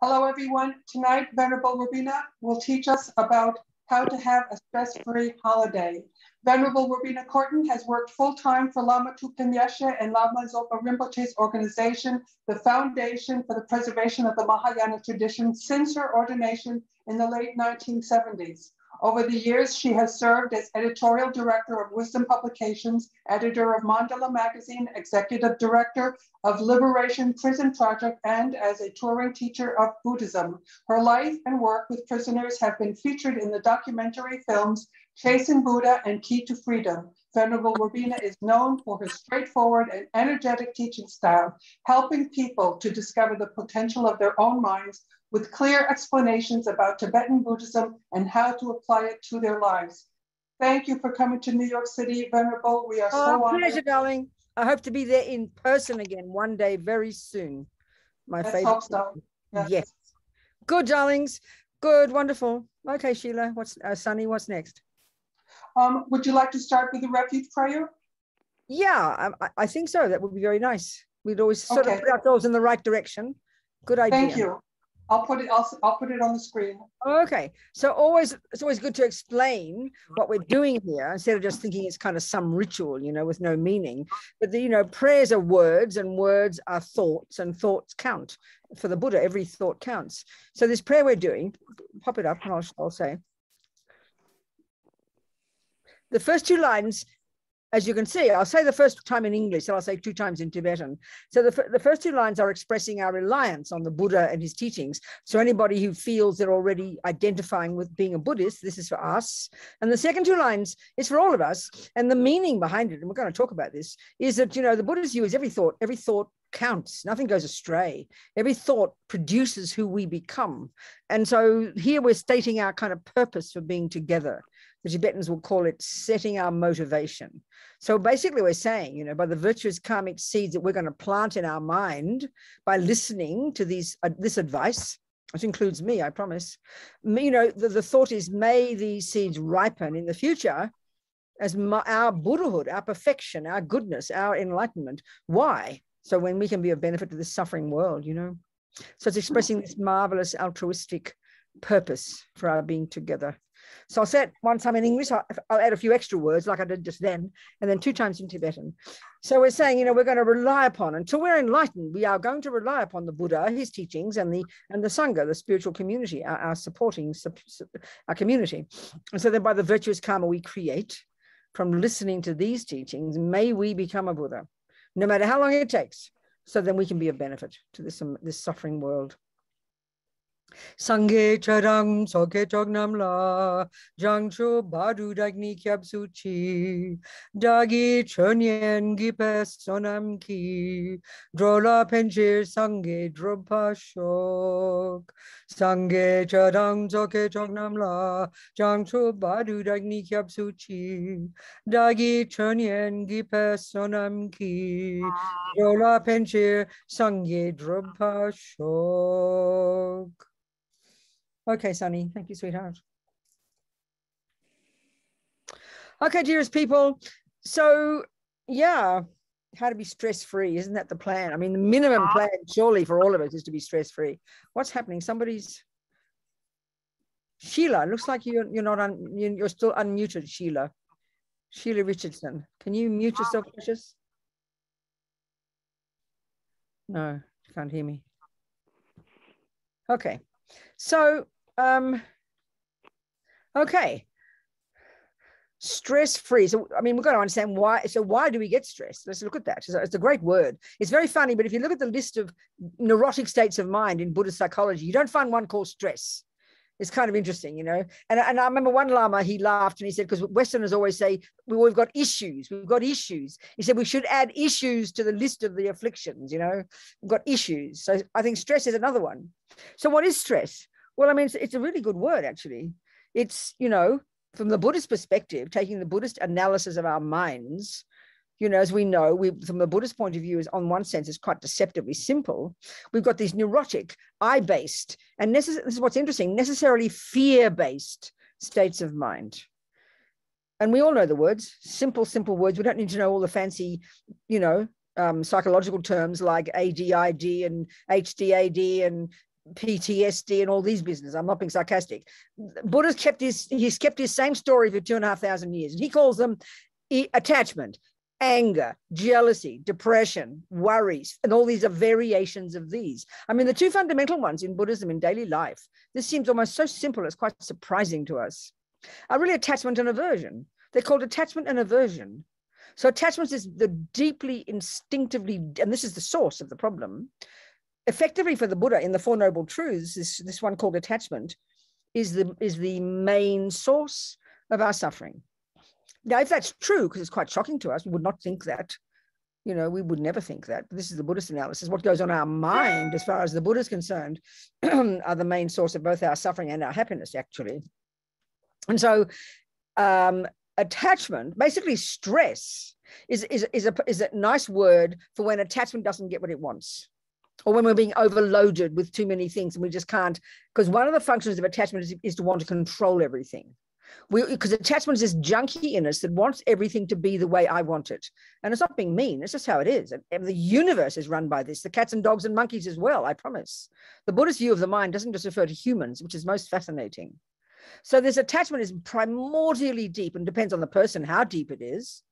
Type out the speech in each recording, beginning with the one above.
Hello, everyone. Tonight, Venerable Robina will teach us about how to have a stress-free holiday. Venerable Robina Courtin has worked full-time for Lama Tupten Yeshe and Lama Zopa Rinpoche's organization, the Foundation for the Preservation of the Mahayana Tradition, since her ordination in the late 1970s. Over the years, she has served as editorial director of Wisdom Publications, editor of Mandala Magazine, executive director of Liberation Prison Project, and as a touring teacher of Buddhism. Her life and work with prisoners have been featured in the documentary films Chasing Buddha and Key to Freedom. Venerable Robina is known for her straightforward and energetic teaching style, helping people to discover the potential of their own minds with clear explanations about Tibetan Buddhism and how to apply it to their lives. Thank you for coming to New York City, Venerable. We are so honored. Pleasure, darling. I hope to be there in person again one day very soon. Let's hope so. Yes. Good, darlings. Good, wonderful. Okay, Sheila, Sunny, what's next? Would you like to start with the refuge prayer? Yeah, I think so. That would be very nice. We'd always sort of put ourselves in the right direction. Good idea. Thank you. I'll put it on the screen. Okay. So it's always good to explain what we're doing here instead of just thinking it's kind of some ritual, with no meaning. But prayers are words and words are thoughts and thoughts count. For the Buddha, every thought counts. So this prayer we're doing, pop it up and I'll say. The first two lines, as you can see, I'll say the first time in English, and I'll say 2 times in Tibetan. So the first 2 lines are expressing our reliance on the Buddha and his teachings. So anybody who feels they're already identifying with being a Buddhist, this is for us. And the second 2 lines is for all of us. And the meaning behind it, and we're going to talk about this, is that, the Buddha's view is every thought counts. Nothing goes astray. Every thought produces who we become. And so here we're stating our kind of purpose for being together. The Tibetans will call it setting our motivation. So basically we're saying, by the virtuous karmic seeds that we're going to plant in our mind by listening to this advice, which includes me, I promise, the thought is, may these seeds ripen in the future as our Buddhahood, our perfection, our goodness, our enlightenment. Why? So when we can be of benefit to this suffering world, So it's expressing this marvelous altruistic purpose for our being together. So I'll say it one time in English, I'll add a few extra words like I did just then, and then 2 times in Tibetan. So we're saying, we're going to rely upon, until we're enlightened, we are going to rely upon the Buddha, his teachings, and the Sangha, the spiritual community, our supporting, our community. And so then by the virtuous karma we create from listening to these teachings, may we become a Buddha, no matter how long it takes, so then we can be of benefit to this suffering world. Sangye charang soke chognam la jangcho badu dagni kyab suchi dagi chonyen gipes sonam ki drola penjir sangye dropa shok sangye charang soke chognam la jangcho badu dagni kyab suchi dagi chonyen gipes sonam ki drola penjir sangye dropa shok. Okay, Sunny. Thank you, sweetheart. Okay, dearest people. So, yeah, how to be stress-free. Isn't that the plan? I mean, the minimum plan, surely, for all of us is to be stress-free. What's happening? Sheila, looks like you're still unmuted, Sheila. Sheila Richardson. Can you mute yourself, precious? No, you can't hear me. Okay. So, okay, stress-free. So, I mean, we've got to understand why. So why do we get stressed? Let's look at that. It's a great word. It's very funny, but if you look at the list of neurotic states of mind in Buddhist psychology, you don't find one called stress. It's kind of interesting, And I remember one Lama, he laughed and he said, because Westerners always say, we've got issues. We've got issues. He said, we should add issues to the list of the afflictions, We've got issues. So I think stress is another one. So what is stress? Well, I mean, it's a really good word, actually. It's, from the Buddhist perspective, taking the Buddhist analysis of our minds, as we know, from the Buddhist point of view, is on one sense, it's quite deceptively simple. We've got these neurotic, I-based, and this is what's interesting, necessarily fear-based states of mind. And we all know the words, simple words. We don't need to know all the fancy, psychological terms like ADID and HDAD and PTSD and all these business. I'm not being sarcastic. Buddha's kept his same story for 2,500 years. And he calls them attachment, anger, jealousy, depression, worries, and all these are variations of these. I mean, the two fundamental ones in Buddhism in daily life, this seems almost so simple, it's quite surprising to us, are really attachment and aversion. They're called attachment and aversion. So attachment is the deeply instinctively, and this is the source of the problem. Effectively for the Buddha in the Four Noble Truths, this one called attachment is the main source of our suffering. Now, if that's true, because it's quite shocking to us, we would not think that, we would never think that. But this is the Buddhist analysis. What goes on in our mind, as far as the Buddha is concerned, are the main source of both our suffering and our happiness, actually. And so attachment, basically stress, is a nice word for when attachment doesn't get what it wants, or when we're being overloaded with too many things and we just can't, because one of the functions of attachment is to want to control everything. Because attachment is this junkie in us that wants everything to be the way I want it. And it's not being mean, it's just how it is. And the universe is run by this, the cats and dogs and monkeys as well, I promise. The Buddhist view of the mind doesn't just refer to humans, which is most fascinating. So this attachment is primordially deep and depends on the person how deep it is.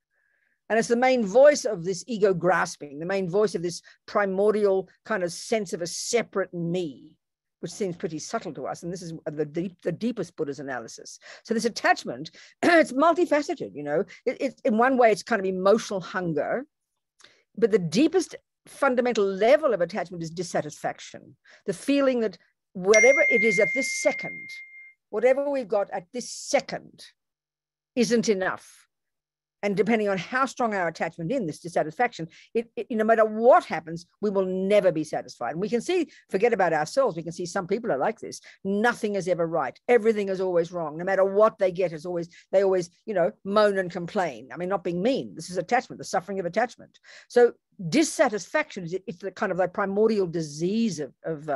And it's the main voice of this ego grasping, the main voice of this primordial kind of sense of a separate me, which seems pretty subtle to us. And this is the deepest Buddha's analysis. So this attachment, it's multifaceted, It's in one way, it's kind of emotional hunger, but the deepest fundamental level of attachment is dissatisfaction. The feeling that whatever it is at this second, whatever we've got at this second isn't enough. And depending on how strong our attachment in this dissatisfaction, no matter what happens, we will never be satisfied. And we can see, forget about ourselves, we can see some people are like this. Nothing is ever right. Everything is always wrong. No matter what they get, they always, moan and complain. I mean, not being mean. This is attachment, the suffering of attachment. So dissatisfaction it's the kind of like primordial disease of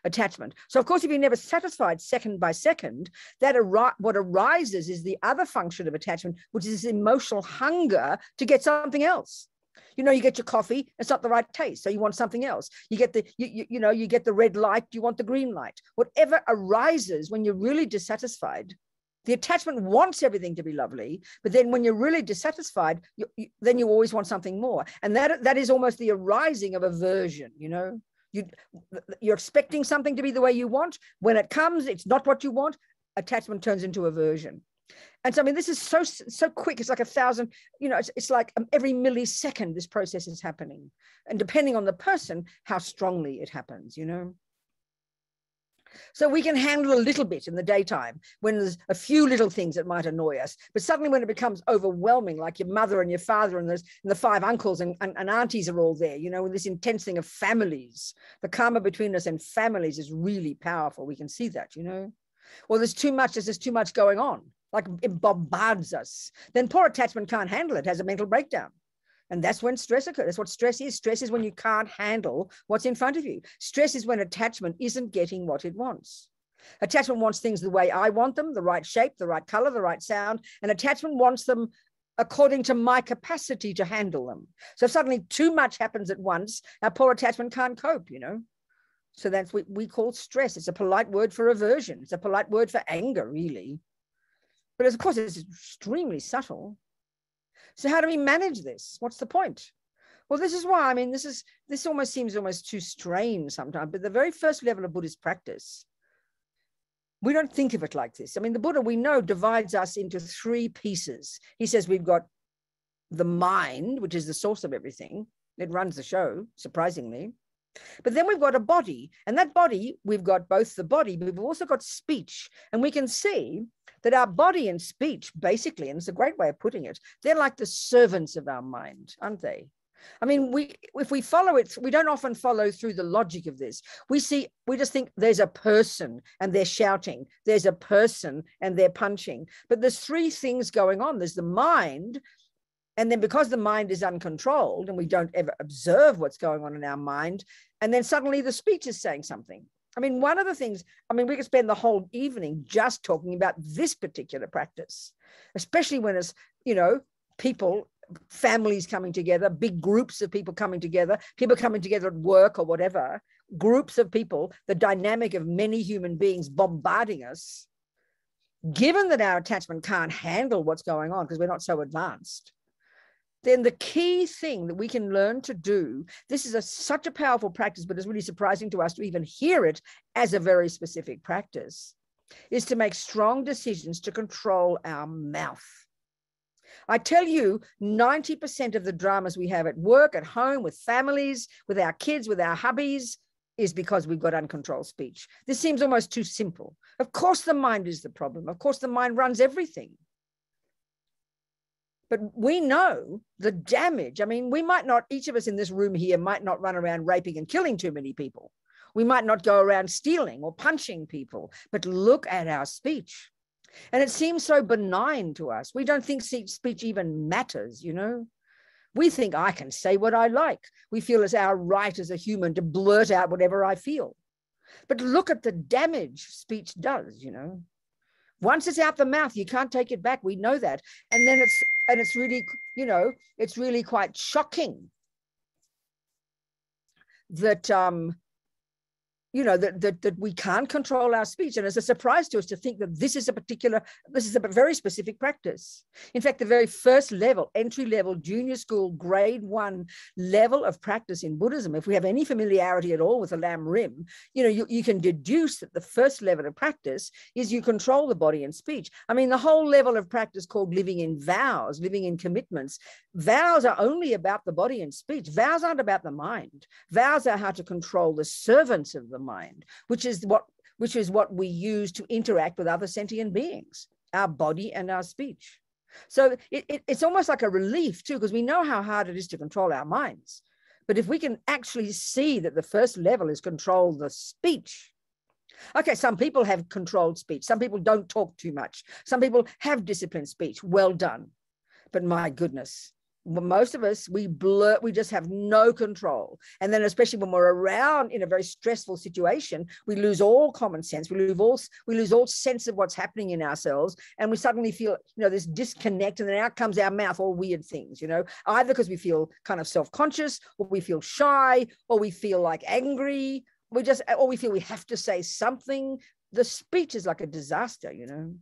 attachment. So of course, if you're never satisfied second by second, what arises is the other function of attachment, which is this emotional hunger to get something else. You get your coffee, it's not the right taste, so you want something else. You get you get the red light, you want the green light. Whatever arises when you're really dissatisfied, the attachment wants everything to be lovely, but then when you're really dissatisfied, then you always want something more. And that is almost the arising of aversion, You're expecting something to be the way you want. When it comes, it's not what you want. Attachment turns into aversion. And so, I mean, this is so quick. It's like 1,000, it's like every millisecond this process is happening. And depending on the person, how strongly it happens, So we can handle a little bit in the daytime when there's a few little things that might annoy us. But suddenly when it becomes overwhelming, like your mother and your father and the 5 uncles and aunties are all there, with this intense thing of families, the karma between us and families is really powerful. We can see that, Well, there's too much going on, like it bombards us. Then poor attachment can't handle it, has a mental breakdown. And that's when stress occurs. That's what stress is. Stress is when you can't handle what's in front of you. Stress is when attachment isn't getting what it wants. Attachment wants things the way I want them, the right shape, the right color, the right sound. And attachment wants them according to my capacity to handle them. So if suddenly too much happens at once, our poor attachment can't cope, So that's what we call stress. It's a polite word for aversion. It's a polite word for anger, really. But of course, it's extremely subtle. So how do we manage this? What's the point? Well, this is why, I mean, this almost seems almost too strange sometimes, but the very first level of Buddhist practice, we don't think of it like this. I mean, the Buddha, we know, divides us into 3 pieces. He says we've got the mind, which is the source of everything. It runs the show, surprisingly. But then we've got a body, and that body, we've got both the body, but we've also got speech. And we can see that our body and speech, basically, and it's a great way of putting it, they're like the servants of our mind, aren't they? I mean, if we follow it, we don't often follow through the logic of this. We just think there's a person and they're shouting. There's a person and they're punching. But there's 3 things going on. There's the mind. And then because the mind is uncontrolled and we don't ever observe what's going on in our mind, and then suddenly the speech is saying something. I mean, one of the things, we could spend the whole evening just talking about this particular practice, especially when it's, people families coming together, big groups of people coming together at work or whatever, groups of people, the dynamic of many human beings bombarding us, given that our attachment can't handle what's going on because we're not so advanced, then the key thing that we can learn to do, this is such a powerful practice, but it's really surprising to us to even hear it as a very specific practice, is to make strong decisions to control our mouth. I tell you, 90% of the dramas we have at work, at home, with families, with our kids, with our hubbies, is because we've got uncontrolled speech. This seems almost too simple. Of course, the mind is the problem. Of course, the mind runs everything. But we know the damage. I mean, we might not, each of us in this room here might not run around raping and killing too many people. We might not go around stealing or punching people, but look at our speech. And it seems so benign to us. We don't think speech even matters, you know. We think I can say what I like. We feel it's our right as a human to blurt out whatever I feel. But look at the damage speech does, you know. Once it's out the mouth, you can't take it back. We know that. And then it's really, you know, it's really quite shocking that, you know, that we can't control our speech. And it's a surprise to us to think that this is a very specific practice. In fact, the very first level, entry level, junior school, grade 1 level of practice in Buddhism, if we have any familiarity at all with the Lam Rim, you know, you can deduce that the first level of practice is you control the body and speech. I mean, the whole level of practice called living in vows, living in commitments, vows are only about the body and speech. Vows aren't about the mind. Vows are how to control the servants of the mind, which is what we use to interact with other sentient beings, our body and our speech. So it's almost like a relief too, because we know how hard it is to control our minds. But if we can actually see that the first level is control the speech. Okay, some people have controlled speech. Some people don't talk too much. Some people have disciplined speech. Well done. But my goodness, most of us, we blurt, we just have no control. And then especially when we're around in a very stressful situation, we lose all common sense. We lose all sense of what's happening in ourselves. And we suddenly feel, you know, this disconnect, and then out comes our mouth, all weird things, you know, either because we feel kind of self-conscious, or we feel shy, or we feel like angry, or we feel we have to say something. The speech is like a disaster, you know.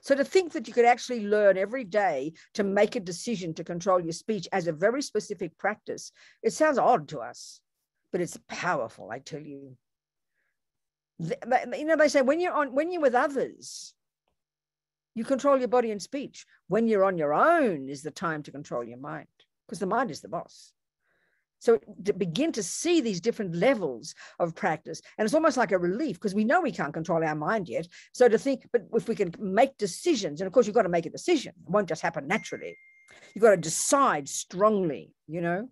So to think that you could actually learn every day to make a decision to control your speech as a very specific practice, it sounds odd to us, but it's powerful, I tell you. You know, they say when you're with others, you control your body and speech. When you're on your own is the time to control your mind, because the mind is the boss. So to begin to see these different levels of practice, and it's almost like a relief, because we know we can't control our mind yet. So to think, but if we can make decisions, and of course you've got to make a decision. It won't just happen naturally. You've got to decide strongly, you know.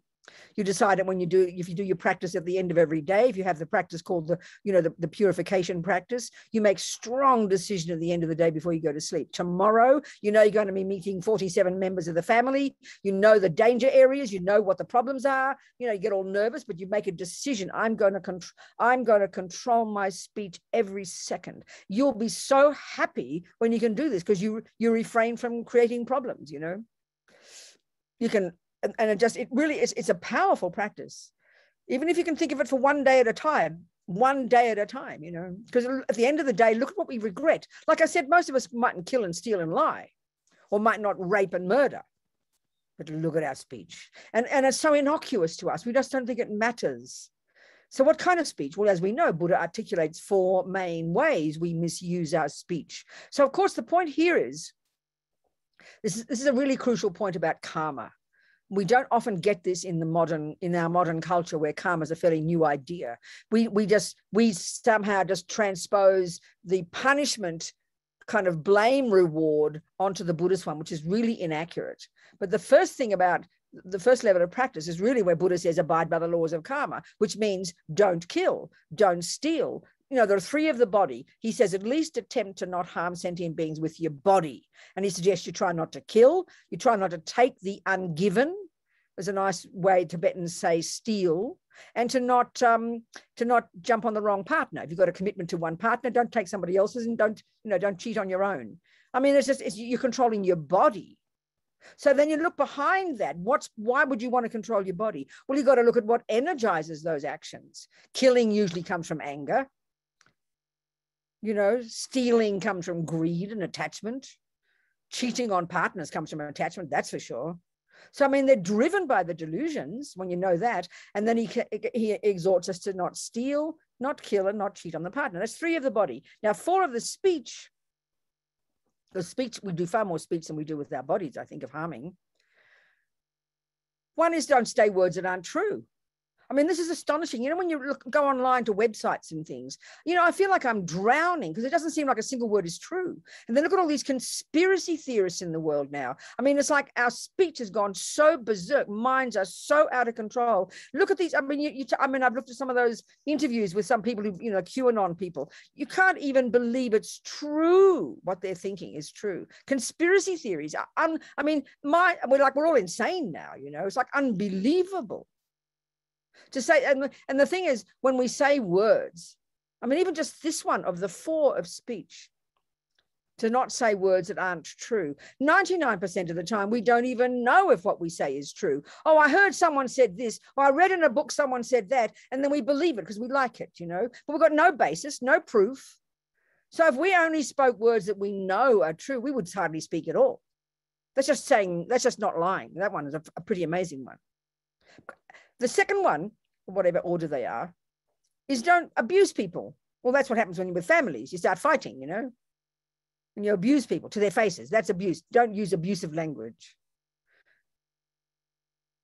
You decide that if you do your practice at the end of every day, if you have the practice called the purification practice, you make strong decision at the end of the day before you go to sleep. Tomorrow, you know, you're going to be meeting 47 members of the family. You know the danger areas. You know what the problems are. You know, you get all nervous, but you make a decision. I'm going to control my speech every second. You'll be so happy when you can do this, because you refrain from creating problems. You know, you can. And it's a powerful practice, even if you can think of it for one day at a time, you know, because at the end of the day, look at what we regret. Like I said, most of us mightn't kill and steal and lie, or might not rape and murder, but look at our speech. And it's so innocuous to us. We just don't think it matters. So what kind of speech? Well, as we know, Buddha articulates 4 main ways we misuse our speech. So of course, the point here is, this is a really crucial point about karma. We don't often get this in our modern culture, where karma is a fairly new idea. We somehow just transpose the punishment kind of blame reward onto the Buddhist one, which is really inaccurate. But the first thing about the first level of practice is really where Buddha says abide by the laws of karma, which means don't kill, don't steal. You know, there are 3 of the body. He says at least attempt to not harm sentient beings with your body. And he suggests you try not to kill, you try not to take the ungiven. There's a nice way Tibetans say steal, and to not jump on the wrong partner. If you've got a commitment to one partner, don't take somebody else's, and don't cheat on your own. I mean, you're controlling your body. So then you look behind that. Why would you want to control your body? Well, you've got to look at what energizes those actions. Killing usually comes from anger. Stealing comes from greed and attachment. Cheating on partners comes from attachment, that's for sure. So, I mean, they're driven by the delusions when you know that. And then he exhorts us to not steal, not kill, and not cheat on the partner. That's 3 of the body. Now, 4 of the speech. The speech, we do far more speech than we do with our bodies, I think, of harming. 1 is don't say words that aren't true. I mean, this is astonishing. When you go online to websites and things, I feel like I'm drowning because it doesn't seem like a single word is true. And then look at all these conspiracy theorists in the world now. I mean, it's like our speech has gone so berserk. Minds are so out of control. Look at these. I mean, I've looked at some of those interviews with some people who, QAnon people. You can't even believe it's true. What they're thinking is true. Conspiracy theories are, we're all insane now, it's like unbelievable. To say, and the thing is, when we say words, I mean, even just this one of the 4 of speech, to not say words that aren't true. 99% of the time, we don't even know if what we say is true. Oh, I heard someone said this, or I read in a book someone said that, and then we believe it because we like it, But we've got no basis, no proof. So if we only spoke words that we know are true, we would hardly speak at all. That's just not lying. That one is a pretty amazing one. The second one, whatever order they are, is don't abuse people. Well, that's what happens when you're with families. You start fighting, and you abuse people to their faces. That's abuse. Don't use abusive language.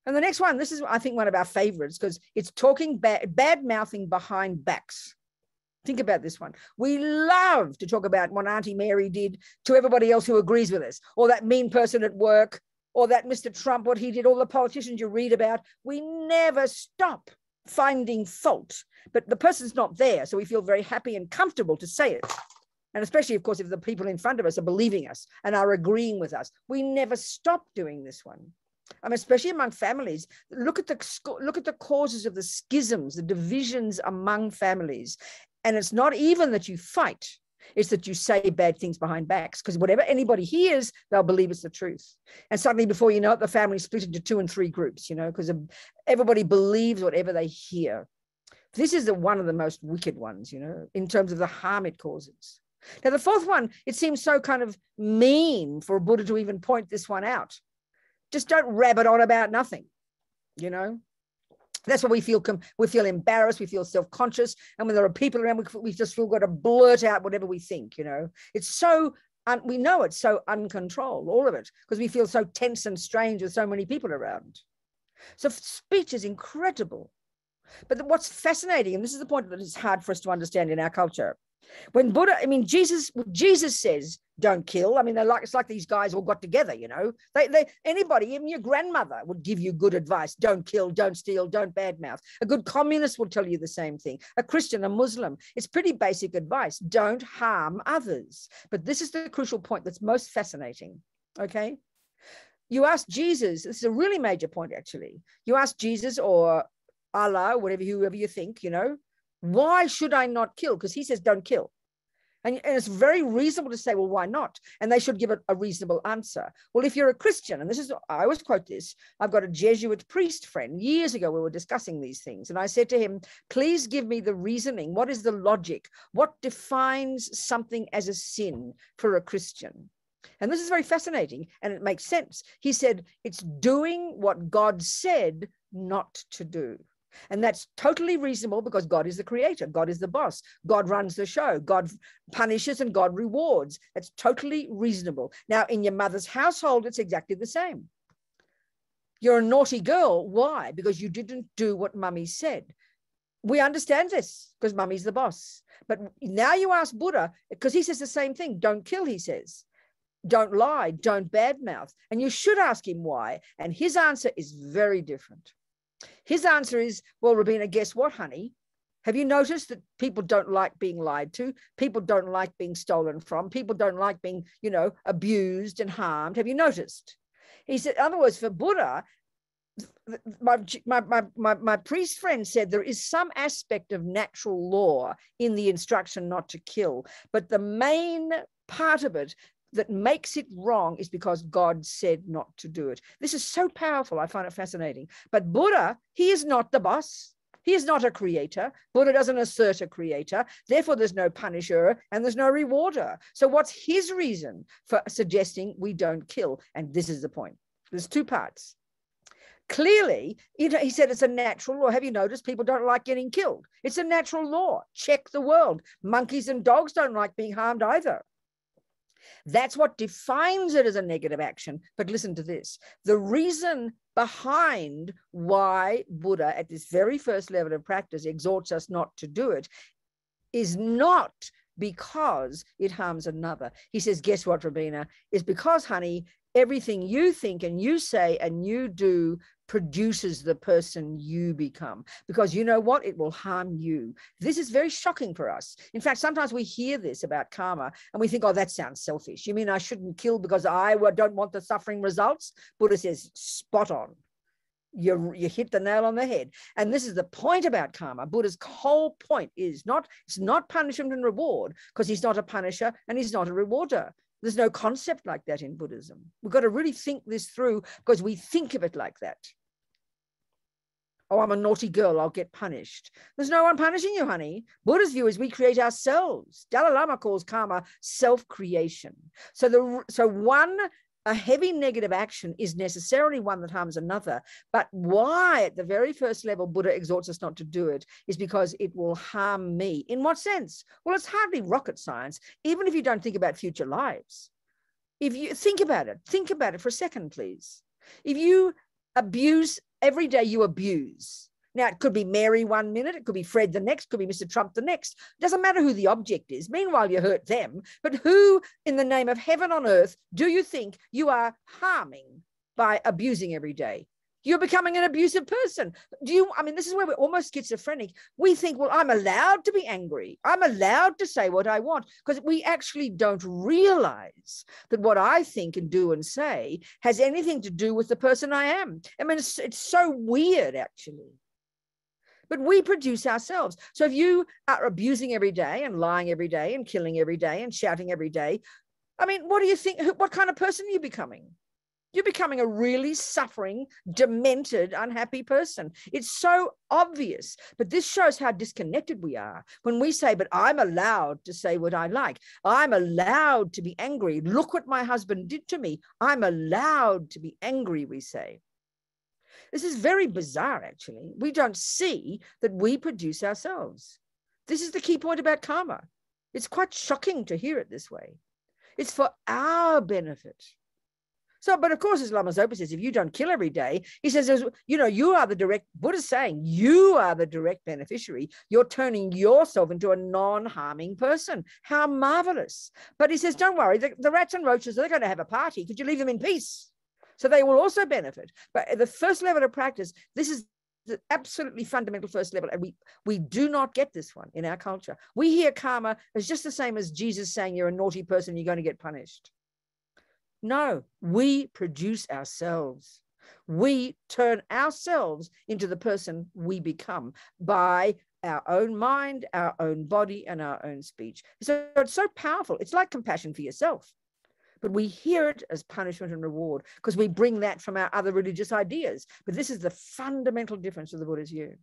And the next one, this is, I think, one of our favorites because it's talking bad mouthing behind backs. Think about this one. We love to talk about what Auntie Mary did to everybody else who agrees with us, or that mean person at work, or that Mr. Trump, what he did, all the politicians you read about. We never stop finding fault, but the person's not there. So we feel very happy and comfortable to say it. And especially, of course, if the people in front of us are believing us and are agreeing with us. We never stop doing this one. I mean, especially among families. Look at the causes of the schisms, the divisions among families. And it's not even that you fight. It's that you say bad things behind backs, because whatever anybody hears, they'll believe it's the truth. And suddenly, before you know it, the family split into 2 and 3 groups, because everybody believes whatever they hear. This is one of the most wicked ones, in terms of the harm it causes. Now, the 4th one, it seems so kind of mean for a Buddha to even point this one out. Just don't rabbit on about nothing, That's why we feel embarrassed, we feel self-conscious, and when there are people around, we just feel got to blurt out whatever we think, It's so, we know it's so uncontrolled, all of it, because we feel so tense and strange with so many people around. So speech is incredible. But what's fascinating, and this is the point that is hard for us to understand in our culture, when Jesus says, don't kill. I mean, it's like these guys all got together, anybody, even your grandmother would give you good advice. Don't kill, don't steal, don't badmouth. A good communist will tell you the same thing. A Christian, a Muslim, it's pretty basic advice. Don't harm others. But this is the crucial point that's most fascinating. Okay. You ask Jesus, this is a really major point, actually. You ask Jesus or Allah, whoever you think, why should I not kill? Because he says, don't kill. And it's very reasonable to say, well, why not? And they should give it a reasonable answer. Well, if you're a Christian, and I always quote this, I've got a Jesuit priest friend. Years ago, we were discussing these things. And I said to him, please give me the reasoning. What is the logic? What defines something as a sin for a Christian? And this is very fascinating, and it makes sense. He said, it's doing what God said not to do. And that's totally reasonable because God is the creator. God is the boss. God runs the show. God punishes and God rewards. That's totally reasonable. Now, in your mother's household, it's exactly the same. You're a naughty girl. Why? Because you didn't do what mummy said. We understand this because mummy's the boss. But now you ask Buddha, because he says the same thing. Don't kill, he says. Don't lie. Don't badmouth. And you should ask him why. And his answer is very different. His answer is, well, Robina, guess what, honey? Have you noticed that people don't like being lied to? People don't like being stolen from. People don't like being, abused and harmed. Have you noticed? He said, in other words, for Buddha, my priest friend said there is some aspect of natural law in the instruction not to kill, but the main part of it, that makes it wrong is because God said not to do it. This is so powerful. I find it fascinating. But Buddha, he is not the boss. He is not a creator. Buddha doesn't assert a creator. Therefore, there's no punisher and there's no rewarder. So what's his reason for suggesting we don't kill? And this is the point. There's two parts. Clearly, he said it's a natural law. Have you noticed people don't like getting killed? It's a natural law. Check the world. Monkeys and dogs don't like being harmed either. That's what defines it as a negative action. But listen to this. The reason behind why Buddha at this very first level of practice exhorts us not to do it is not because it harms another. He says, guess what, Robina? Is because, honey, everything you think and you say and you do produces the person you become. Because you know what? It will harm you. This is very shocking for us. In fact, sometimes we hear this about karma and we think, oh, that sounds selfish. You mean I shouldn't kill because I don't want the suffering results? Buddha says, spot on. You hit the nail on the head. And this is the point about karma. Buddha's whole point is it's not punishment and reward, because he's not a punisher and he's not a rewarder. There's no concept like that in Buddhism. We've got to really think this through, because we think of it like that. Oh, I'm a naughty girl, I'll get punished. There's no one punishing you, honey. Buddha's view is we create ourselves. Dalai Lama calls karma self-creation. So a heavy negative action is necessarily one that harms another. But why at the very first level Buddha exhorts us not to do it is because it will harm me. In what sense? Well, it's hardly rocket science, even if you don't think about future lives. If you think about it for a second, please. If you abuse, every day you abuse. Now, it could be Mary 1 minute, it could be Fred the next, could be Mr. Trump the next. It doesn't matter who the object is. Meanwhile, you hurt them. But who, in the name of heaven on earth, do you think you are harming by abusing every day? You're becoming an abusive person. This is where we're almost schizophrenic. We think, well, I'm allowed to be angry. I'm allowed to say what I want, because we actually don't realize that what I think and do and say has anything to do with the person I am. I mean, it's so weird, actually. But we produce ourselves. So if you are abusing every day and lying every day and killing every day and shouting every day, I mean, what do you think? What kind of person are you becoming? You're becoming a really suffering, demented, unhappy person. It's so obvious, but this shows how disconnected we are when we say, but I'm allowed to say what I like. I'm allowed to be angry. Look what my husband did to me. I'm allowed to be angry, we say. This is very bizarre, actually. We don't see that we produce ourselves. This is the key point about karma. It's quite shocking to hear it this way. It's for our benefit. So, but of course, as Lama Zopa says, if you don't kill every day, he says, you are the direct, Buddha's saying, you are the direct beneficiary. You're turning yourself into a non-harming person. How marvelous. But he says, don't worry, the rats and roaches, they're going to have a party. Could you leave them in peace? So they will also benefit. But at the first level of practice, this is the absolutely fundamental first level. And we do not get this one in our culture. We hear karma as just the same as Jesus saying you're a naughty person, you're going to get punished. No, we produce ourselves. We turn ourselves into the person we become by our own mind, our own body, and our own speech. So it's so powerful. It's like compassion for yourself. But we hear it as punishment and reward because we bring that from our other religious ideas. But this is the fundamental difference of the Buddha's view.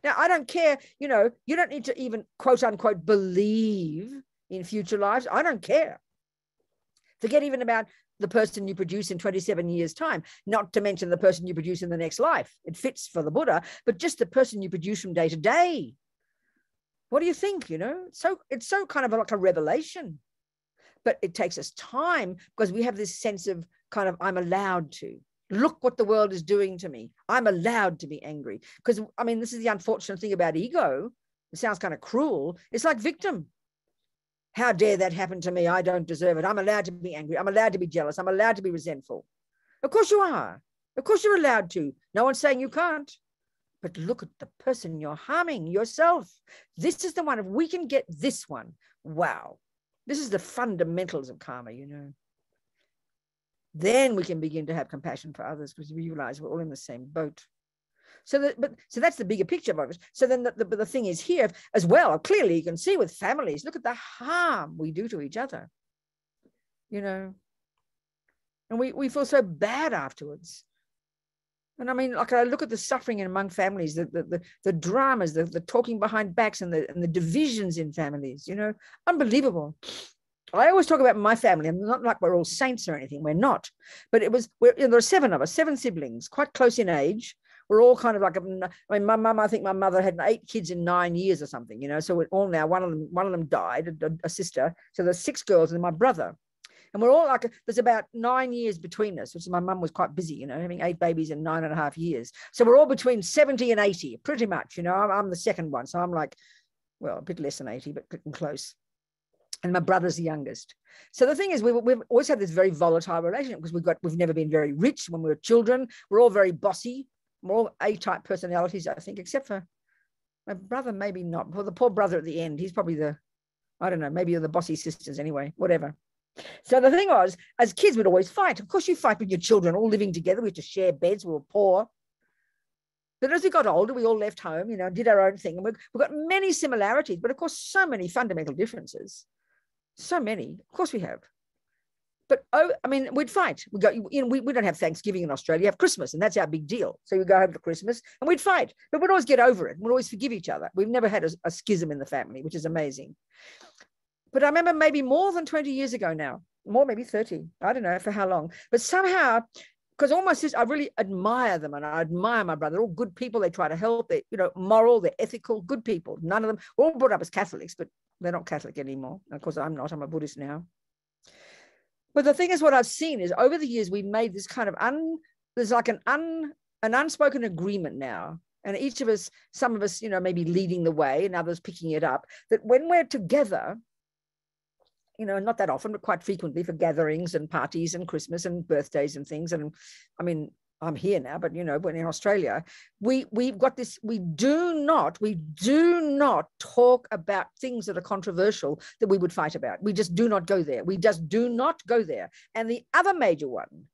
Now, I don't care, you don't need to even quote unquote believe in future lives. I don't care. Forget even about the person you produce in 27 years' time, not to mention the person you produce in the next life. It fits for the Buddha, but just the person you produce from day to day. What do you think? It's so kind of like a revelation. But it takes us time because we have this sense of kind of, I'm allowed to. Look what the world is doing to me. I'm allowed to be angry. Because, this is the unfortunate thing about ego. It sounds kind of cruel. It's like victim. How dare that happen to me? I don't deserve it. I'm allowed to be angry. I'm allowed to be jealous. I'm allowed to be resentful. Of course you are. Of course you're allowed to. No one's saying you can't. But look at the person you're harming, yourself. This is the one. If we can get this one, wow. This is the fundamentals of karma, Then we can begin to have compassion for others because we realize we're all in the same boat. So that's the bigger picture of it. So then the thing is here as well. Clearly, you can see with families, look at the harm we do to each other. you know, and we feel so bad afterwards. And I mean, like, I look at the suffering among families, the dramas, the talking behind backs, and the divisions in families, you know, unbelievable. I always talk about my family. I'm not like we're all saints or anything. We're not. But there are 7 of us, 7 siblings, quite close in age. We're all kind of like, I mean, my mum, I think my mother had 8 kids in 9 years or something, you know. So we're all now, one of them died, a sister. So there's 6 girls and my brother. And we're all like, there's about 9 years between us, which my mum was quite busy, you know, having 8 babies in 9.5 years. So we're all between 70 and 80, pretty much, you know. I'm the second one. So I'm like, well, a bit less than 80, but getting close. And my brother's the youngest. So the thing is, we've always had this very volatile relationship because we've never been very rich when we were children. We're all very bossy. We're all A-type personalities, I think, except for my brother, maybe not. Well, the poor brother at the end, he's probably I don't know, maybe the bossy sisters anyway, whatever. So the thing was, as kids, we'd always fight. Of course, you fight with your children, all living together. We had to share beds. We were poor. But as we got older, we all left home, you know, did our own thing. And we've got many similarities, but of course, so many fundamental differences. So many. Of course we have. But, I mean, we'd fight. We don't have Thanksgiving in Australia. We have Christmas, and that's our big deal. So we go home for Christmas, and we'd fight. But we'd always get over it. We'd always forgive each other. We've never had a schism in the family, which is amazing. But I remember maybe more than 20 years ago now, more maybe 30, I don't know for how long. But somehow, because all my sisters, I really admire them, and I admire my brother. They're all good people. They try to help. They're, you know, moral, they're ethical, good people. None of them, we're all brought up as Catholics, but they're not Catholic anymore. Of course, I'm not. I'm a Buddhist now. But the thing is, what I've seen is over the years, we've made this kind of, there's like an unspoken agreement now. And each of us, some of us, you know, maybe leading the way and others picking it up, that when we're together, you know, not that often, but quite frequently for gatherings and parties and Christmas and birthdays and things. And I mean, I'm here now, but, you know, when in Australia, we've got this, we do not talk about things that are controversial that we would fight about. We just do not go there. We just do not go there. And the other major one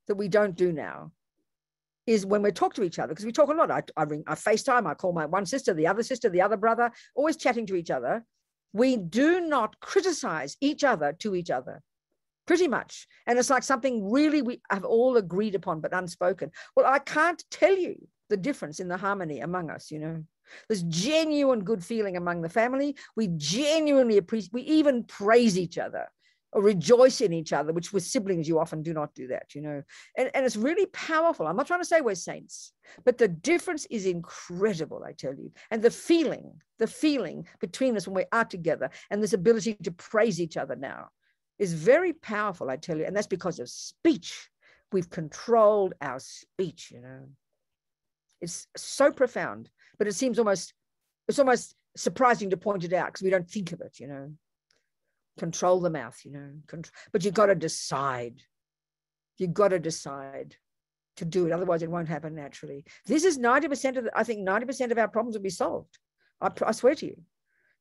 that we don't do now is when we talk to each other, because we talk a lot. I FaceTime, I call my one sister, the other brother, always chatting to each other. We do not criticize each other to each other, pretty much. And it's like something really we have all agreed upon, but unspoken. Well, I can't tell you the difference in the harmony among us, you know. There's genuine good feeling among the family. We genuinely appreciate, we even praise each other or rejoice in each other, which with siblings, you often do not do that, you know. And it's really powerful. I'm not trying to say we're saints, but the difference is incredible, I tell you. And the feeling between us when we are together and this ability to praise each other now is very powerful, I tell you. And that's because of speech. We've controlled our speech, you know. It's so profound, but it seems it's almost surprising to point it out because we don't think of it, you know. Control the mouth, you know. But you've got to decide. You've got to decide to do it. Otherwise, it won't happen naturally. This is 90% of, I think 90% of our problems will be solved. I swear to you.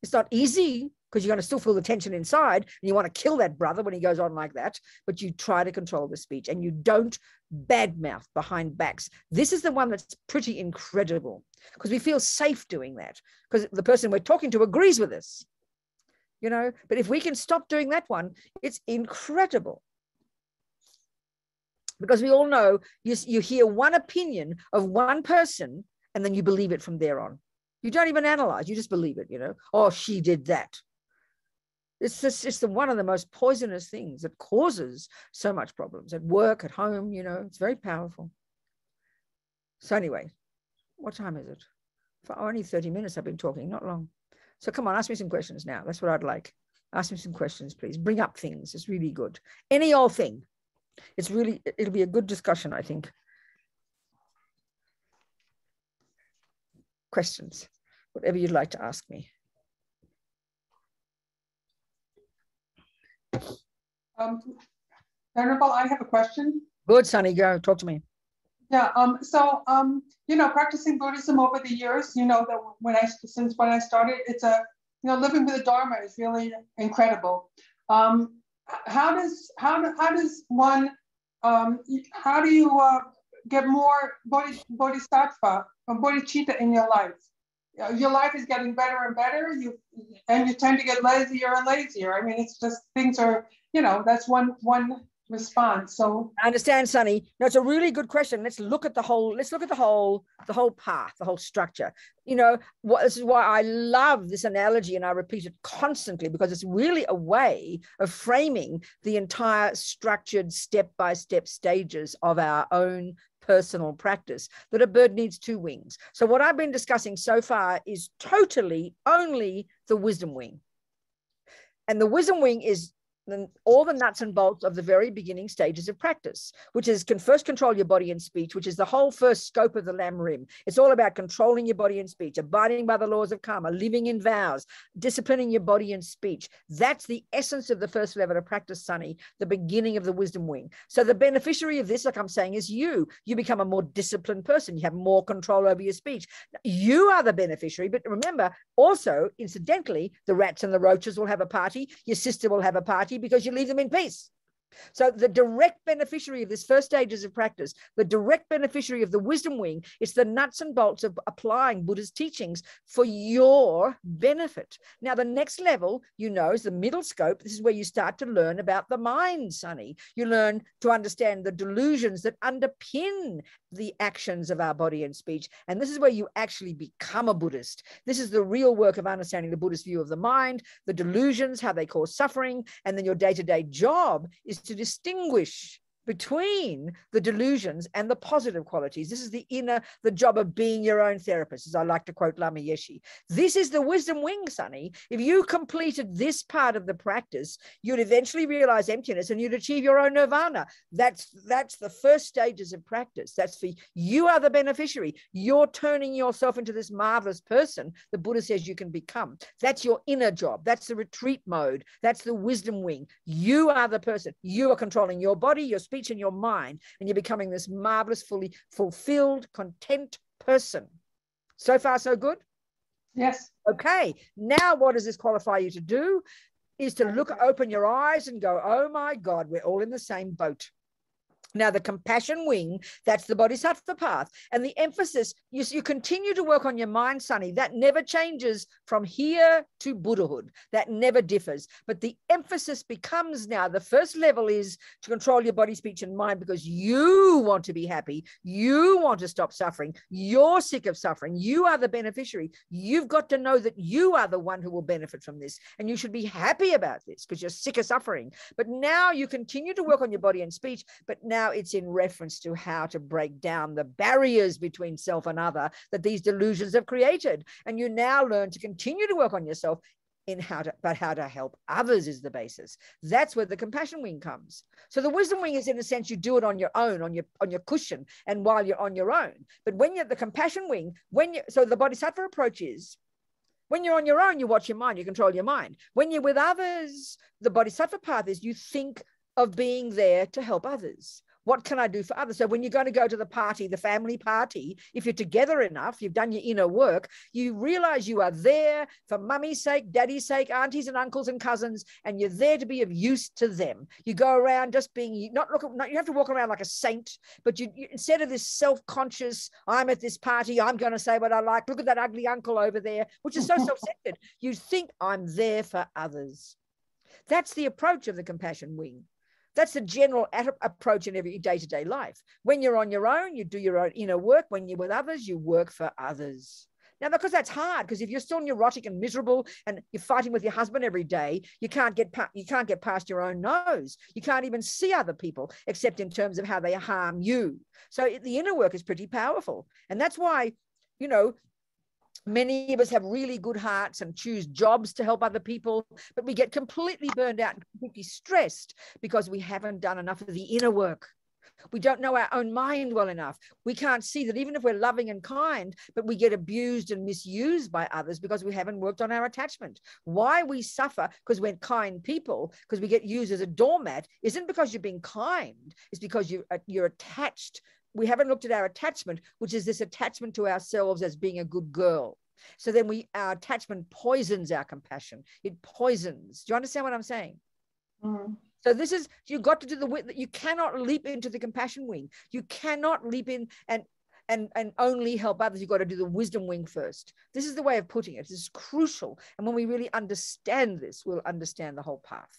It's not easy because you're going to still feel the tension inside and you want to kill that brother when he goes on like that, but you try to control the speech and you don't badmouth behind backs. This is the one that's pretty incredible because we feel safe doing that because the person we're talking to agrees with us. You know, but if we can stop doing that one, it's incredible. Because we all know you hear one opinion of one person and then you believe it from there on. You don't even analyze, you just believe it, you know. Oh, she did that. It's one of the most poisonous things that causes so much problems at work, at home, you know. It's very powerful. So anyway, what time is it? For only 30 minutes I've been talking, not long. So come on, ask me some questions now. That's what I'd like. Ask me some questions, please. Bring up things. It's really good. Any old thing. It'll be a good discussion, I think. Questions, whatever you'd like to ask me. Venerable, I have a question. Good, Sonny, go, talk to me. Yeah, you know, practicing Buddhism over the years, you know, that since when I started, it's you know, living with the Dharma is really incredible. How do you get more bodhisattva or bodhicitta in your life? your life is getting better and better. And you tend to get lazier and lazier. I mean, it's just things are, that's one response. So I understand, Sunny. No, it's a really good question. Let's look at the whole path, the whole structure. This is why I love this analogy, and I repeat it constantly, because it's really a way of framing the entire structured step-by-step stages of our own personal practice, that a bird needs two wings. So what I've been discussing so far is totally only the wisdom wing. And the wisdom wing is all the nuts and bolts of the very beginning stages of practice, which is can first control your body and speech, which is the whole first scope of the Lam Rim. It's all about controlling your body and speech, abiding by the laws of karma, living in vows, disciplining your body and speech. That's the essence of the first level of practice, Sunny, the beginning of the wisdom wing. So the beneficiary of this, like I'm saying, is you. You become a more disciplined person. You have more control over your speech. You are the beneficiary, but remember, also, incidentally, the rats and the roaches will have a party. Your sister will have a party, because you leave them in peace. So the direct beneficiary of this first stages of practice, the direct beneficiary of the wisdom wing, is the nuts and bolts of applying Buddha's teachings for your benefit. Now, the next level, is the middle scope. This is where you start to learn about the mind, Sunny. You learn to understand the delusions that underpin the actions of our body and speech. And this is where you actually become a Buddhist. This is the real work of understanding the Buddhist view of the mind, the delusions, how they cause suffering, and then your day-to-day job is to distinguish between the delusions and the positive qualities. This is the job of being your own therapist, as I like to quote Lama Yeshe. This is the wisdom wing, Sunny. If you completed this part of the practice, you'd eventually realize emptiness and you'd achieve your own nirvana. That's the first stages of practice. That's for you are the beneficiary. You're turning yourself into this marvelous person the Buddha says you can become. That's your inner job. That's the retreat mode. That's the wisdom wing. You are the person. You are controlling your body, your speech, in your mind, and you're becoming this marvelous, fully fulfilled, content person. So far, so good? Yes. Okay. Now, what does this qualify you to do? Is to open your eyes and go, oh my God, we're all in the same boat. Now, the compassion wing, that's the bodhisattva path. And the emphasis, you continue to work on your mind, Sunny. That never changes from here to Buddhahood. That never differs. But the emphasis becomes now, the first level is to control your body, speech, and mind, because you want to be happy. You want to stop suffering. You're sick of suffering. You are the beneficiary. You've got to know that you are the one who will benefit from this. And you should be happy about this because you're sick of suffering. But now you continue to work on your body and speech, but now it's in reference to how to break down the barriers between self and other that these delusions have created. And you now learn to continue to work on yourself in how to help others is the basis. That's where the compassion wing comes. So the wisdom wing is, in a sense, you do it on your own, on your cushion, and while you're on your own. But when you're the compassion wing, so the bodhisattva approach is, when you're on your own, you watch your mind, you control your mind. When you're with others, the bodhisattva path is you think of being there to help others. What can I do for others? So when you're going to go to the party, the family party, if you're together enough, you've done your inner work, you realize you are there for mummy's sake, daddy's sake, aunties and uncles and cousins, and you're there to be of use to them. You go around just being, you have to walk around like a saint, but you instead of this self-conscious, I'm at this party, I'm going to say what I like, look at that ugly uncle over there, which is so self-centered. You think I'm there for others. That's the approach of the compassion wing. That's the general approach in every day-to-day life. When you're on your own, you do your own inner work. When you're with others, you work for others. Now, because that's hard, because if you're still neurotic and miserable and you're fighting with your husband every day, you can't get past your own nose. You can't even see other people except in terms of how they harm you. So the inner work is pretty powerful. And that's why, many of us have really good hearts and choose jobs to help other people, but we get completely burned out and completely stressed because we haven't done enough of the inner work. We don't know our own mind well enough. We can't see that even if we're loving and kind, but we get abused and misused by others because we haven't worked on our attachment. Why we suffer because we're kind people, because we get used as a doormat, isn't because you're being kind. It's because you're attached. We haven't looked at our attachment, which is this attachment to ourselves as being a good girl. So then our attachment poisons our compassion. It poisons. Do you understand what I'm saying? Mm. So this is, you've got to do you cannot leap into the compassion wing. You cannot leap in, and and only help others. You've got to do the wisdom wing first. This is the way of putting it. This is crucial. And when we really understand this, we'll understand the whole path.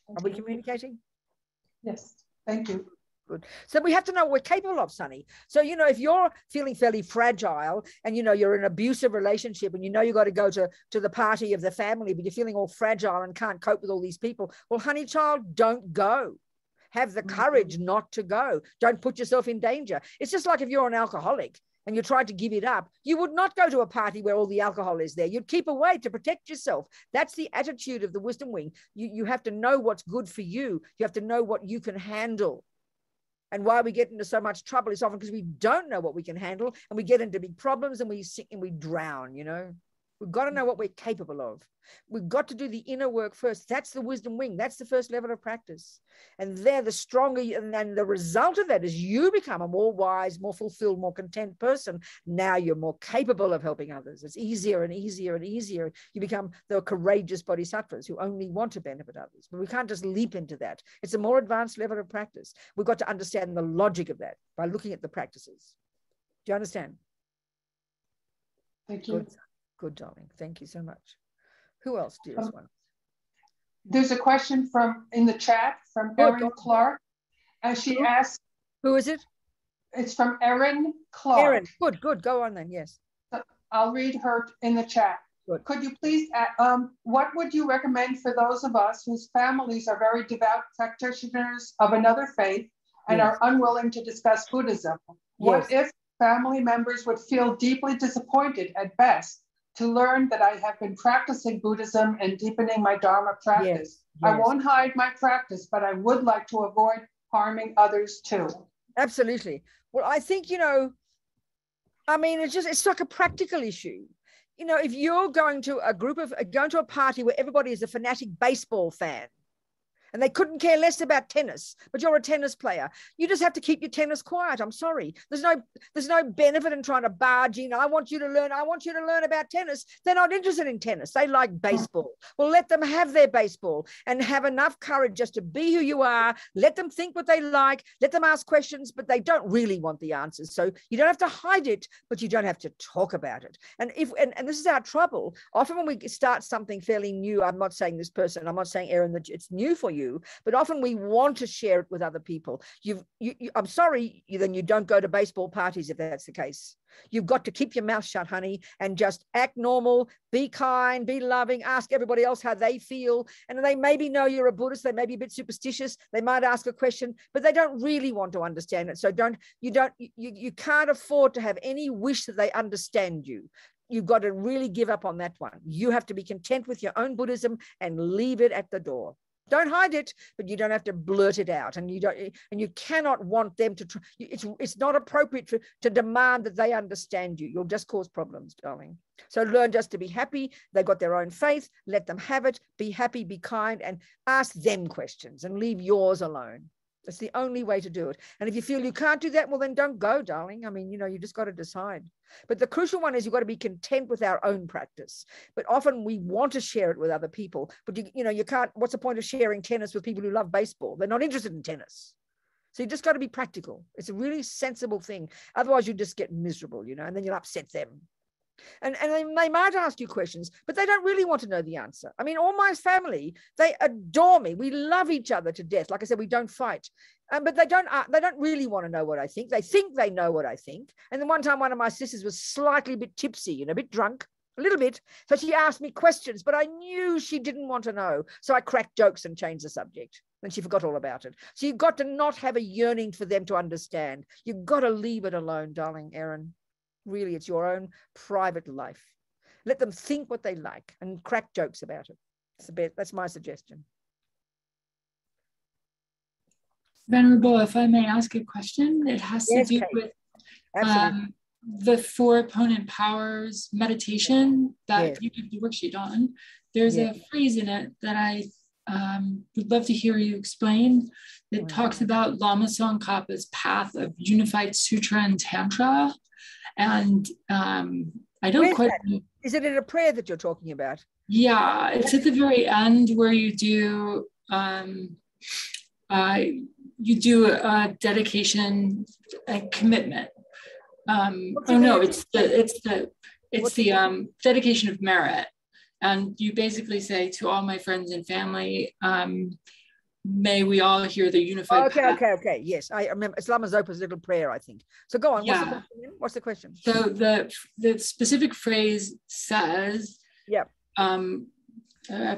Are we communicating? Yes, thank you. Good. So we have to know what we're capable of, Sonny. So, you know, if you're feeling fairly fragile and, you know, you're in an abusive relationship and you know you've got to go to the party of the family, but you're feeling all fragile and can't cope with all these people, well, honey child, don't go. Have the courage not to go. Don't put yourself in danger. It's just like if you're an alcoholic and you tried to give it up, you would not go to a party where all the alcohol is there. You'd keep away to protect yourself. That's the attitude of the wisdom wing. You have to know what's good for you. You have to know what you can handle. And why we get into so much trouble is often because we don't know what we can handle, and we get into big problems and we sink and we drown, you know. We've got to know what we're capable of. We've got to do the inner work first. That's the wisdom wing. That's the first level of practice. And they're the stronger, and the result of that is you become a more wise, more fulfilled, more content person. Now you're more capable of helping others. It's easier and easier and easier. You become the courageous bodhisattvas who only want to benefit others. But we can't just leap into that. It's a more advanced level of practice. We've got to understand the logic of that by looking at the practices. Do you understand? Thank you. Good. Good, darling. Thank you so much. Who else, dearest one? There's a question in the chat from Erin Clark. She asked, who is it? It's from Erin Clark. Erin, good. Go on then, yes. I'll read her in the chat. Good. Could you please, what would you recommend for those of us whose families are very devout practitioners of another faith and are unwilling to discuss Buddhism? What if family members would feel deeply disappointed at best to learn that I have been practicing Buddhism and deepening my Dharma practice? I won't hide my practice, but I would like to avoid harming others too. Absolutely. Well, I think, you know, I mean, it's like a practical issue. You know, if you're going to a party where everybody is a fanatic baseball fan, and they couldn't care less about tennis, but you're a tennis player, you just have to keep your tennis quiet. I'm sorry. There's no benefit in trying to barge in. I want you to learn about tennis. They're not interested in tennis. They like baseball. Well, let them have their baseball and have enough courage just to be who you are. Let them think what they like. Let them ask questions, but they don't really want the answers. So you don't have to hide it, but you don't have to talk about it. And this is our trouble. Often when we start something fairly new, I'm not saying this person, I'm not saying, Erin, that it's new for you, but often we want to share it with other people. I'm sorry, then you don't go to baseball parties if that's the case. You've got to keep your mouth shut, honey, and just act normal, be kind, be loving, ask everybody else how they feel. And they maybe know you're a Buddhist, they may be a bit superstitious, they might ask a question, but they don't really want to understand it. So you can't afford to have any wish that they understand you. You've got to really give up on that one. You have to be content with your own Buddhism and leave it at the door. Don't hide it, but you don't have to blurt it out, and you cannot want them to. It's not appropriate to demand that they understand you. You'll just cause problems, darling. So learn just to be happy. They've got their own faith. Let them have it. Be happy. Be kind, and ask them questions, and leave yours alone. That's the only way to do it. And if you feel you can't do that, well, then don't go, darling. I mean, you know, you just got to decide. But the crucial one is you've got to be content with our own practice. But often we want to share it with other people. But, you can't, what's the point of sharing tennis with people who love baseball? They're not interested in tennis. So you just got to be practical. It's a really sensible thing. Otherwise, you just get miserable, and then you'll upset them. And they might ask you questions, but they don't really want to know the answer. I mean, all my family, they adore me. We love each other to death. Like I said, we don't fight. But they don't really want to know what I think. They think they know what I think. And then one time, one of my sisters was slightly a bit tipsy, a bit drunk, a little bit. So she asked me questions, but I knew she didn't want to know. So I cracked jokes and changed the subject. Then she forgot all about it. So you've got to not have a yearning for them to understand. You've got to leave it alone, darling Erin. Really, it's your own private life. Let them think what they like and crack jokes about it. That's my suggestion. Venerable, if I may ask a question, it has to do with the four opponent powers meditation that you give the worksheet on. There's a phrase in it that I would love to hear you explain. It talks about Lamasang Kappa's path of unified sutra and tantra. And I don't quite know. Is it in a prayer that you're talking about? Yeah, it's at the very end where you do you do a dedication, a commitment. It's the dedication of merit. And you basically say to all my friends and family, may we all hear the unified path. Okay. Yes, I remember. It's Lama Zopa's little prayer, I think. So go on. Yeah. What's the question? So the specific phrase says, I'm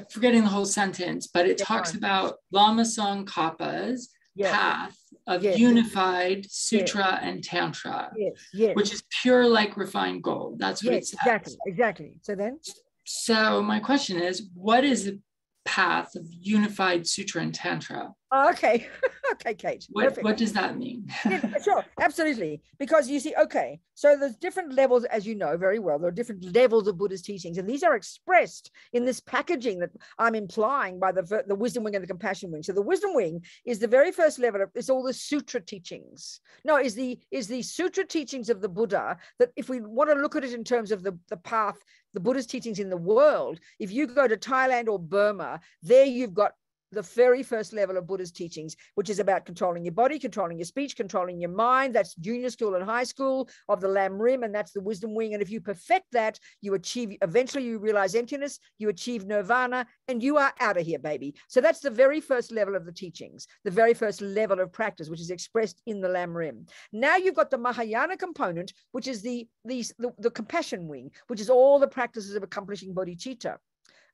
forgetting the whole sentence, but it talks about Lamasang Kappa's path of unified sutra and tantra, which is pure like refined gold. That's what it says. Exactly. So my question is, what is the path of unified sutra and tantra? Okay, Kate. What does that mean? Sure, absolutely. Because you see, so there's different levels, as you know very well. There are different levels of Buddha's teachings, and these are expressed in this packaging that I'm implying by the wisdom wing and the compassion wing. So the wisdom wing is the very first level of it's all the sutra teachings. No, is the sutra teachings of the Buddha, that if we want to look at it in terms of the path, the Buddha's teachings in the world, if you go to Thailand or Burma, there you've got the very first level of Buddha's teachings, which is about controlling your body, controlling your speech, controlling your mind. That's junior school and high school of the Lam Rim, and that's the wisdom wing. And if you perfect that, you achieve, eventually you realize emptiness, you achieve nirvana, and you are out of here, baby. So that's the very first level of the teachings, the very first level of practice, which is expressed in the Lam Rim. Now you've got the Mahayana component, which is the compassion wing, which is all the practices of accomplishing bodhicitta.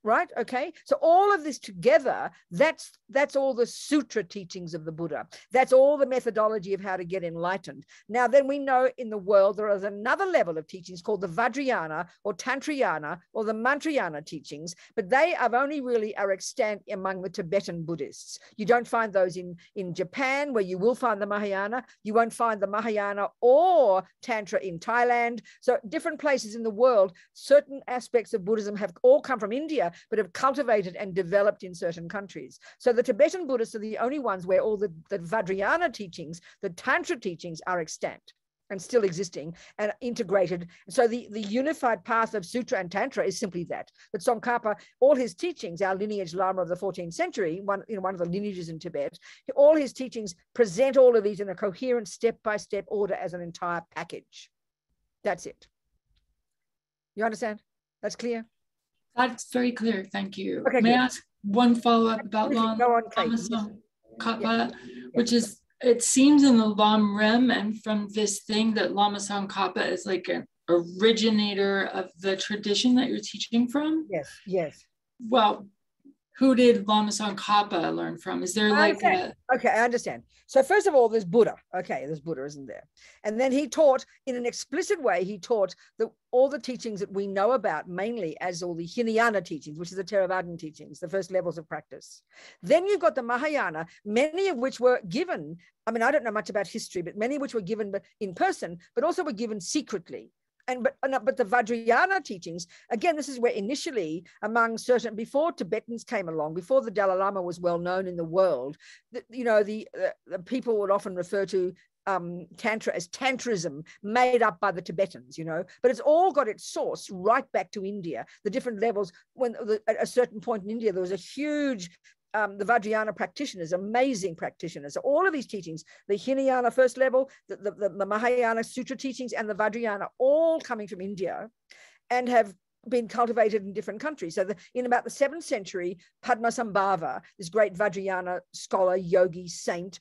Right? Okay. So all of this together, that's all the sutra teachings of the Buddha. That's all the methodology of how to get enlightened. Now, then we know in the world, there is another level of teachings called the Vajrayana or Tantrayana or the Mantrayana teachings, but they are only really are extant among the Tibetan Buddhists. You don't find those in Japan, where you will find the Mahayana. You won't find the Mahayana or Tantra in Thailand. So different places in the world, certain aspects of Buddhism have all come from India, but have cultivated and developed in certain countries. So the Tibetan Buddhists are the only ones where all the Vajrayana teachings, the Tantra teachings are extant and still existing and integrated. So the unified path of Sutra and Tantra is simply that. But Tsongkhapa, all his teachings, our lineage Lama of the 14th century, one of the lineages in Tibet, all his teachings present all of these in a coherent step-by-step order as an entire package. That's it. You understand? That's clear? That's very clear. Thank you. Okay, May I ask one follow-up about Lamasang Kappa, which is, it seems in the Lam Rim and from this thing that Lamasang Kappa is like an originator of the tradition that you're teaching from? Yes. Well, who did Lamasang Kappa learn from? Is there like Okay, I understand. So first of all, there's Buddha. Okay, there's Buddha, isn't there? And then he taught, in an explicit way, he taught all the teachings that we know about, mainly as all the Hinayana teachings, which is the Theravadan teachings, the first levels of practice. Then you've got the Mahayana, many of which were given, I mean, I don't know much about history, but many of which were given in person, but also were given secretly. But the Vajrayana teachings, again, this is where initially among certain, before Tibetans came along, before the Dalai Lama was well known in the world, the people would often refer to Tantra as Tantrism, made up by the Tibetans, but it's all got its source right back to India. The different levels, at a certain point in India, there was a huge the Vajrayana practitioners, amazing practitioners. So all of these teachings, the Hinayana first level, the Mahayana Sutra teachings, and the Vajrayana, all coming from India and have been cultivated in different countries. So in about the 7th century, Padmasambhava, this great Vajrayana scholar, yogi, saint,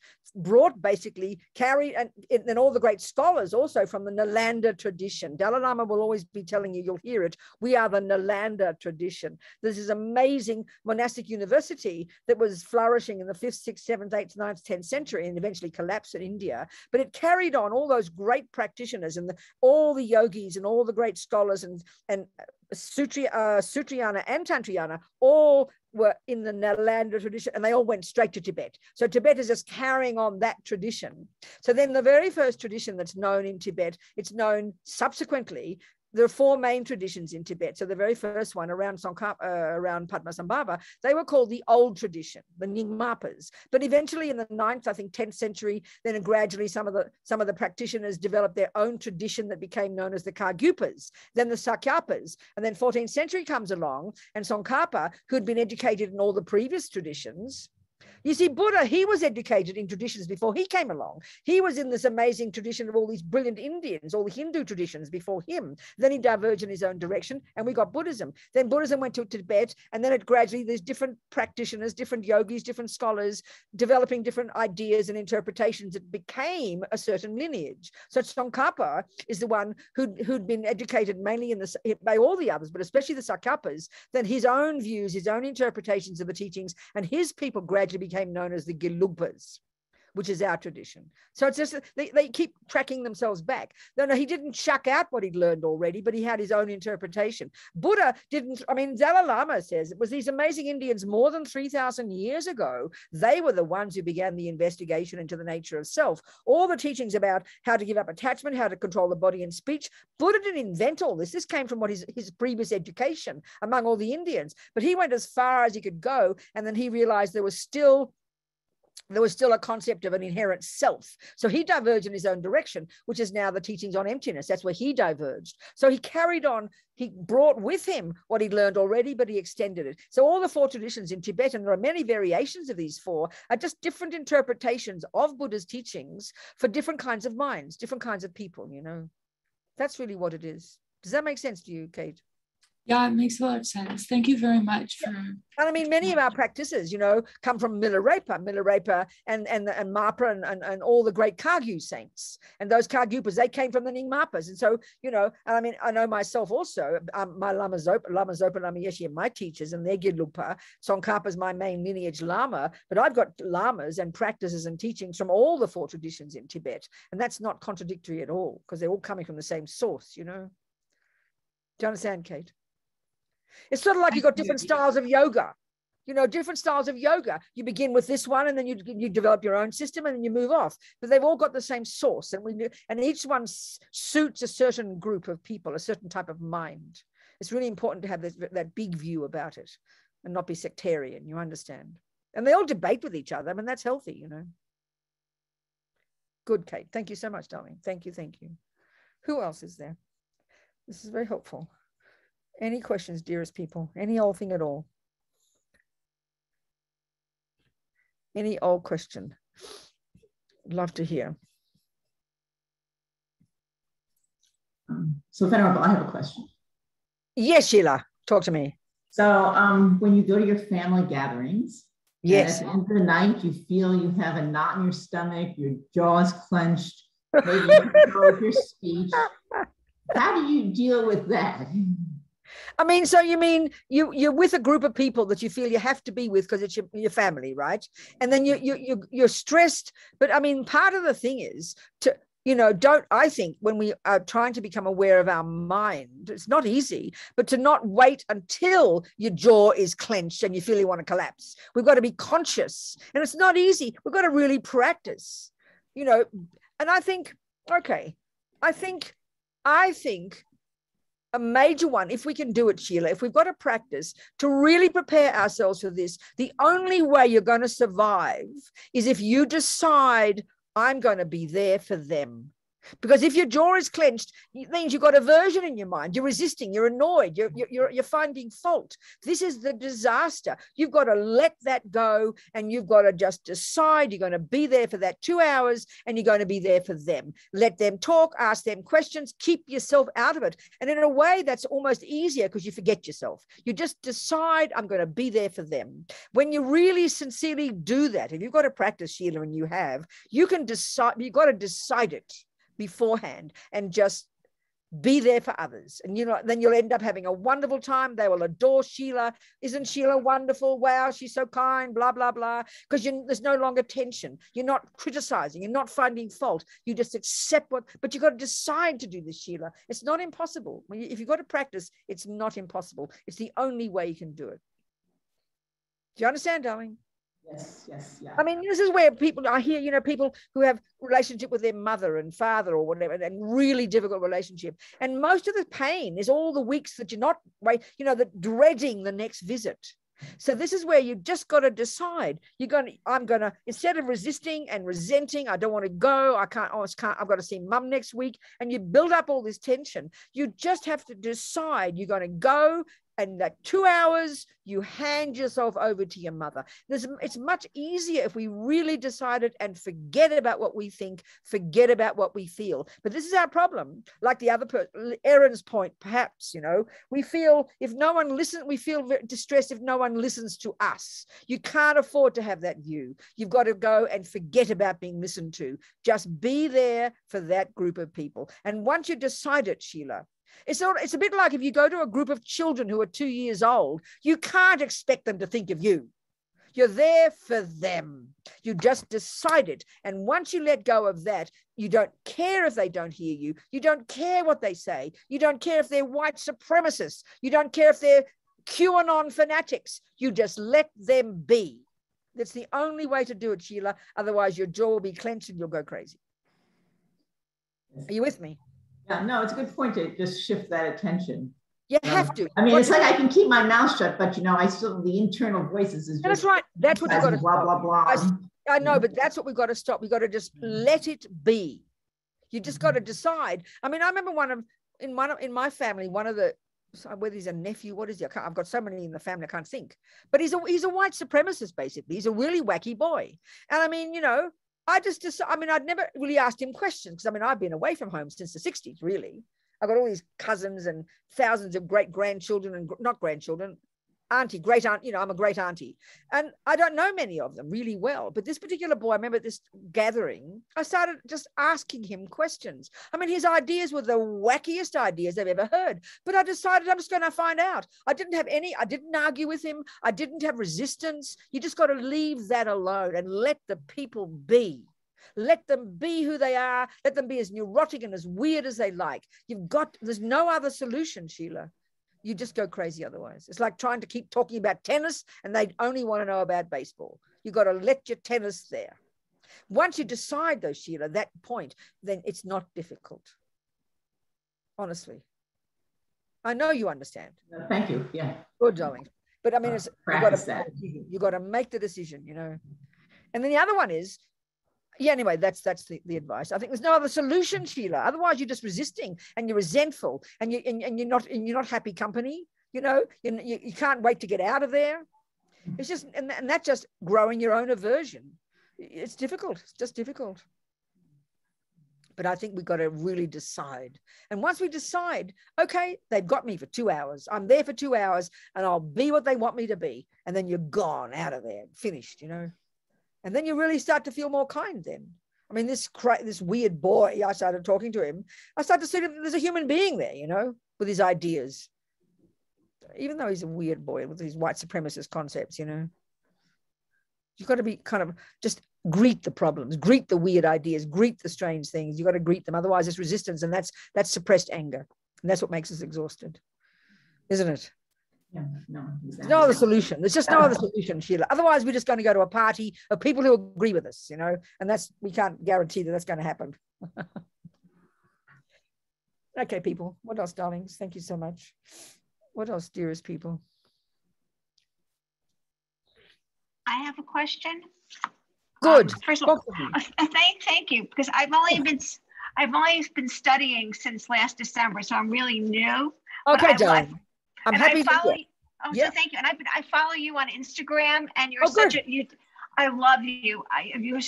carried, and then all the great scholars also from the Nalanda tradition. Dalai Lama will always be telling you, you'll hear it, we are the Nalanda tradition. This is amazing monastic university that was flourishing in the 5th, 6th, 7th, 8th, 9th, 10th century and eventually collapsed in India. But it carried on all those great practitioners and all the yogis and all the great scholars and Sutrayana and Tantrayana all were in the Nalanda tradition, and they all went straight to Tibet. So Tibet is just carrying on that tradition. So then the very first tradition that's known in Tibet, it's known subsequently. There are 4 main traditions in Tibet. So the very first one around Padmasambhava, they were called the old tradition, the Nyingmapas. But eventually in the 9th, I think 10th century, then gradually some of the practitioners developed their own tradition that became known as the Kargyupas, then the Sakyapas. And then 14th century comes along, and Tsongkhapa, who had been educated in all the previous traditions, You see, Buddha, he was educated in traditions before he came along. He was in this amazing tradition of all these brilliant Indians, all the Hindu traditions before him. Then he diverged in his own direction, and we got Buddhism. Then Buddhism went to Tibet, and then it gradually, there's different practitioners, different yogis, different scholars, developing different ideas and interpretations. It became a certain lineage. So Tsongkhapa is the one who'd been educated mainly by all the others, but especially the Sakappas, then his own views, his own interpretations of the teachings, and his people gradually became known as the Gelugpas, which is our tradition. So it's just, they keep tracking themselves back. No, he didn't chuck out what he'd learned already, but he had his own interpretation. Buddha didn't, I mean, Dalai Lama says it was these amazing Indians more than 3,000 years ago. They were the ones who began the investigation into the nature of self. All the teachings about how to give up attachment, how to control the body and speech. Buddha didn't invent all this. This came from what his previous education among all the Indians. But he went as far as he could go, and then he realized there was still a concept of an inherent self. So he diverged in his own direction, which is now the teachings on emptiness. That's where he diverged. So he carried on, he brought with him what he'd learned already, but he extended it. So all the four traditions in Tibet, and there are many variations of these four, are just different interpretations of Buddha's teachings for different kinds of minds, different kinds of people, you know. That's really what it is. Does that make sense to you, Kate? Yeah, it makes a lot of sense. Thank you very much for. And I mean, many of our practices, you know, come from Milarepa and Marpa and all the great Kagyu saints. And those Kagyupas, they came from the Nyingmapas. And so, you know, I mean, I know myself also, my Lama Zopa, Lama Yeshi, and my teachers, and their Gelugpa. Tsongkhapa is my main lineage Lama, but I've got lamas and practices and teachings from all the four traditions in Tibet. And that's not contradictory at all, because they're all coming from the same source, you know. Do you understand, Kate? It's sort of like you've got different styles of yoga, you know, different styles of yoga. You begin with this one, and then you develop your own system, and then you move off. But they've all got the same source, and each one suits a certain group of people, a certain type of mind. It's really important to have that big view about it and not be sectarian, you understand? And they all debate with each other. I mean, that's healthy, you know. Good, Kate. Thank you so much, darling. Thank you. Thank you. Who else is there? This is very helpful. Any questions, dearest people? Any old thing at all? Any old question? Love to hear. So Venerable, I have a question. Yes, Sheila, talk to me. So when you go to your family gatherings, yes, at the end of the night, you feel you have a knot in your stomach, your jaw is clenched, maybe you control your speech. How do you deal with that? I mean, so you mean you're with a group of people that you feel you have to be with because it's your family, right? And then you're stressed. But I mean, part of the thing is to, you know, I think when we are trying to become aware of our mind, it's not easy, but to not wait until your jaw is clenched and you feel you want to collapse. We've got to be conscious, and it's not easy. We've got to really practice, you know. And I think, okay, I think a major one, if we can do it, Sheila, if we've got to practice to really prepare ourselves for this, the only way you're going to survive is if you decide, I'm going to be there for them. Because if your jaw is clenched, it means you've got aversion in your mind. You're resisting, you're annoyed, you're finding fault. This is the disaster. You've got to let that go, and you've got to just decide you're going to be there for that 2 hours, and you're going to be there for them. Let them talk, ask them questions, keep yourself out of it. And in a way, that's almost easier because you forget yourself. You just decide, I'm going to be there for them. When you really sincerely do that, if you've got to practice, Sheila, and you can decide, you've got to decide it beforehand and just be there for others. And, you know, then you'll end up having a wonderful time. They will adore Sheila. Isn't Sheila wonderful? Wow, she's so kind, blah, blah, blah. Because there's no longer tension. You're not criticizing. You're not finding fault. You just accept but you've got to decide to do this, Sheila. It's not impossible. If you've got to practice, it's not impossible. It's the only way you can do it. Do you understand, darling? Yes, yeah. I mean, this is where I hear, you know, people who have relationship with their mother and father or whatever, and really difficult relationship. And most of the pain is all the weeks that you're not, you know, the dreading the next visit. So this is where you just got to decide. I'm going to, instead of resisting and resenting, I don't want to go, I've got to see mum next week. And you build up all this tension. You just have to decide you're going to go And that 2 hours, you hand yourself over to your mother. It's much easier if we really decide it and forget about what we think, forget about what we feel. But this is our problem. Like the other Aaron's point, perhaps, you know, we feel if no one listens, we feel distressed if no one listens to us. You can't afford to have that view. You've got to go and forget about being listened to. Just be there for that group of people. And once you decide it, Sheila, it's a bit like if you go to a group of children who are 2 years old, you can't expect them to think of you. You're there for them. You just decided. And once you let go of that, you don't care if they don't hear you. You don't care what they say. You don't care if they're white supremacists. You don't care if they're QAnon fanatics. You just let them be. That's the only way to do it, Sheila. Otherwise, your jaw will be clenched and you'll go crazy. Are you with me? Yeah, no, it's a good point to just shift that attention. You have to. I mean, it's like I can keep my mouth shut, but you know, I still, the internal voices is just. That's right. That's what you've got to blah, blah, blah. I know, but that's what we've got to stop. We've got to just let it be. You just got to decide. I mean, I remember in my family, one of the, whether he's a nephew, what is he? I've got so many in the family, I can't think. But he's a white supremacist, basically. He's a really wacky boy. And I mean, you know, I'd never really asked him questions because, I mean, I've been away from home since the 60s, really. I've got all these cousins and thousands of great-grandchildren and not grandchildren, great aunt, you know, I'm a great auntie. And I don't know many of them really well. But this particular boy, I remember at this gathering, I started just asking him questions. I mean, his ideas were the wackiest ideas I've ever heard. But I decided I'm just going to find out. I didn't argue with him. I didn't have resistance. You just got to leave that alone and let the people be. Let them be who they are. Let them be as neurotic and as weird as they like. There's no other solution, Sheila. You just go crazy otherwise. It's like trying to keep talking about tennis and they only want to know about baseball. You've got to let your tennis there. Once you decide though, Sheila, that point, then it's not difficult. Honestly. I know you understand. Thank you. Yeah. Good, darling. But I mean, you've got to make the decision, you know. And then the other one is, yeah, anyway, that's the advice. I think there's no other solution, Sheila. Otherwise, you're just resisting and you're resentful and you're not happy company. You know, you can't wait to get out of there. It's just and that's just growing your own aversion. It's difficult. It's just difficult. But I think we've got to really decide. And once we decide, okay, they've got me for 2 hours. I'm there for 2 hours and I'll be what they want me to be. And then you're gone out of there, finished, you know. And then you really start to feel more kind then. I mean, this weird boy, I started talking to him. I started to see that there's a human being there, you know, with his ideas. Even though he's a weird boy with his white supremacist concepts, you know. You've got to be kind of just greet the problems, greet the weird ideas, greet the strange things. You've got to greet them. Otherwise, it's resistance, and that's suppressed anger. And that's what makes us exhausted, isn't it? Yeah, no, exactly. There's no other solution. There's just no other solution, Sheila. Otherwise, we're just going to go to a party of people who agree with us, you know, and we can't guarantee that that's going to happen. Okay, people. What else, darlings? Thank you so much. What else, dearest people? I have a question. Good. First of all, thank you, because I've only been studying since last December, so I'm really new. Okay, darling. I'm happy to hear. So thank you. And I follow you on Instagram, and you're I love you. You're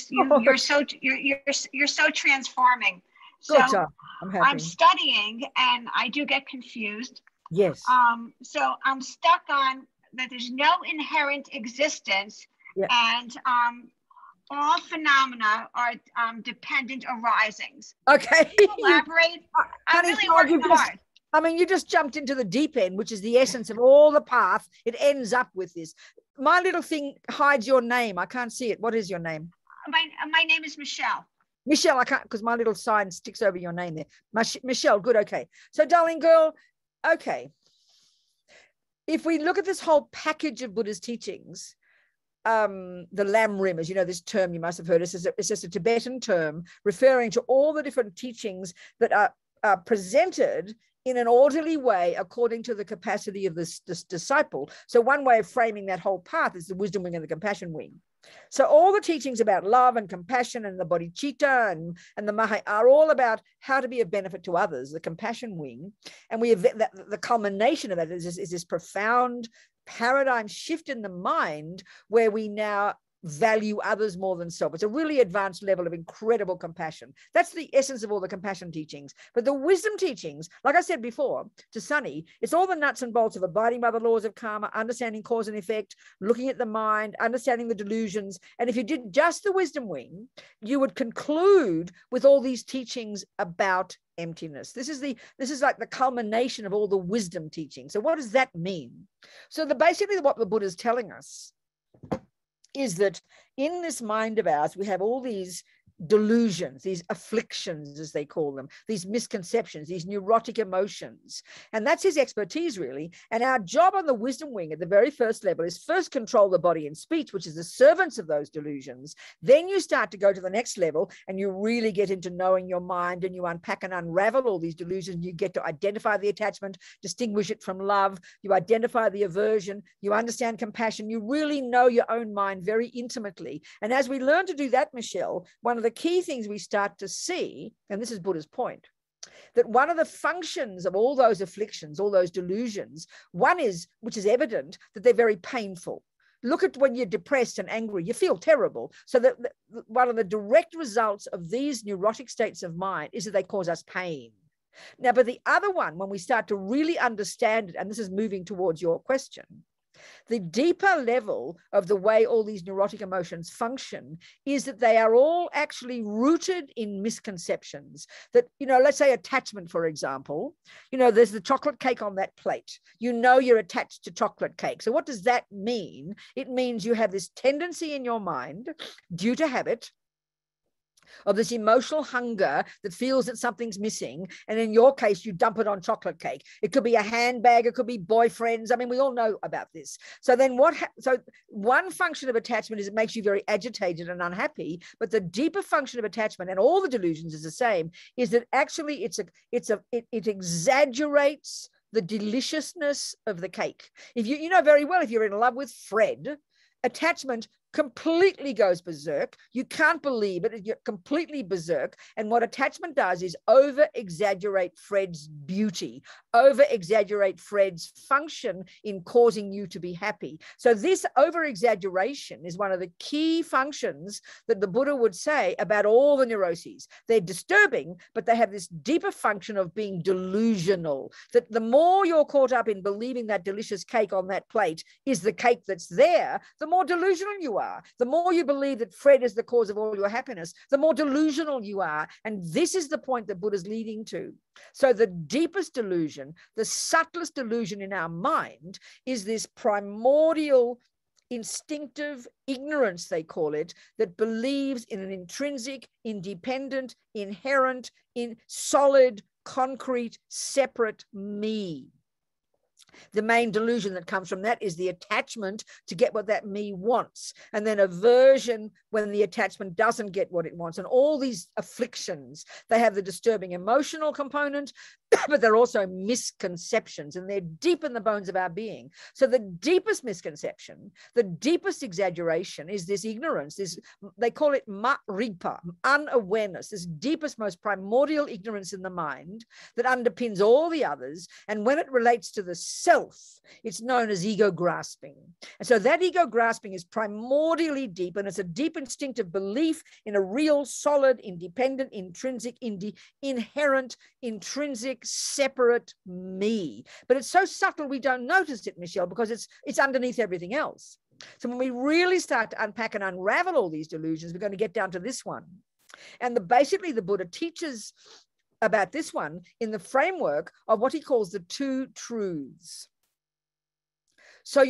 so transforming. Good so job. I'm studying, and I do get confused. Yes. So I'm stuck on that. There's no inherent existence, and all phenomena are dependent arisings. Okay. Can you elaborate? I'm really working hard. I mean, you just jumped into the deep end, which is the essence of all the path. It ends up with this. My little thing hides your name. I can't see it. What is your name? My name is Michelle. Michelle, I can't, because my little sign sticks over your name there. Michelle, good, okay. So, darling girl, okay. If we look at this whole package of Buddha's teachings, the lam rim, as you know, this term you must have heard, it's just a Tibetan term referring to all the different teachings that are presented in an orderly way according to the capacity of this disciple. So one way of framing that whole path is the wisdom wing and the compassion wing. So all the teachings about love and compassion and the bodhicitta and the maha are all about how to be of benefit to others, the compassion wing. And we have the culmination of it is this profound paradigm shift in the mind where we now value others more than self. It's a really advanced level of incredible compassion. That's the essence of all the compassion teachings. But the wisdom teachings, like I said before to Sunny, it's all the nuts and bolts of abiding by the laws of karma, understanding cause and effect, looking at the mind, understanding the delusions. And if you did just the wisdom wing, you would conclude with all these teachings about emptiness. This is like the culmination of all the wisdom teachings. So what does that mean? So basically what the Buddha is telling us is that in this mind of ours, we have all these delusions, these afflictions, as they call them, these misconceptions, these neurotic emotions. And that's his expertise, really. And our job on the wisdom wing at the very first level is first control the body and speech, which is the servants of those delusions. Then you start to go to the next level and you really get into knowing your mind, and you unpack and unravel all these delusions. You get to identify the attachment, distinguish it from love. You identify the aversion. You understand compassion. You really know your own mind very intimately. And as we learn to do that, Michelle, one of the key things we start to see, and this is Buddha's point, that one of the functions of all those afflictions, all those delusions, one is, which is evident, that they're very painful. Look at when you're depressed and angry, you feel terrible. So that one of the direct results of these neurotic states of mind is that they cause us pain. Now, but the other one, when we start to really understand it, and this is moving towards your question, the deeper level of the way all these neurotic emotions function is that they are all actually rooted in misconceptions. That, let's say attachment, for example, there's the chocolate cake on that plate. You're attached to chocolate cake. So what does that mean? It means you have this tendency in your mind, due to habit, of this emotional hunger that feels that something's missing. And in your case, you dump it on chocolate cake. It could be a handbag. It could be boyfriends. I mean, we all know about this. So then so one function of attachment is it makes you very agitated and unhappy. But the deeper function of attachment, and all the delusions is the same, is that actually it exaggerates the deliciousness of the cake. If you know very well, if you're in love with Fred, attachment completely goes berserk. You can't believe it. You're completely berserk. And what attachment does is over-exaggerate Fred's beauty, over-exaggerate Fred's function in causing you to be happy. So this over-exaggeration is one of the key functions that the Buddha would say about all the neuroses. They're disturbing, but they have this deeper function of being delusional, that the more you're caught up in believing that delicious cake on that plate is the cake that's there, the more delusional you are. The more you believe that Fred is the cause of all your happiness, the more delusional you are. And this is the point that Buddha's leading to. So the deepest delusion, the subtlest delusion in our mind is this primordial instinctive ignorance, they call it, that believes in an intrinsic, independent, inherent, solid, concrete, separate me. The main delusion that comes from that is the attachment to get what that me wants, and then aversion when the attachment doesn't get what it wants. And all these afflictions, they have the disturbing emotional component, but they're also misconceptions, and they're deep in the bones of our being. So the deepest misconception, the deepest exaggeration is this ignorance, they call it ma-ripa, unawareness, this deepest, most primordial ignorance in the mind that underpins all the others. And when it relates to the self, it's known as ego grasping. And so that ego grasping is primordially deep, and it's a deep instinctive belief in a real, solid, independent, intrinsic, inherent, intrinsic, separate me. But it's so subtle we don't notice it, Michelle, because it's underneath everything else. So when we really start to unpack and unravel all these delusions, we're going to get down to this one. And basically the Buddha teaches about this one in the framework of what he calls the two truths. So,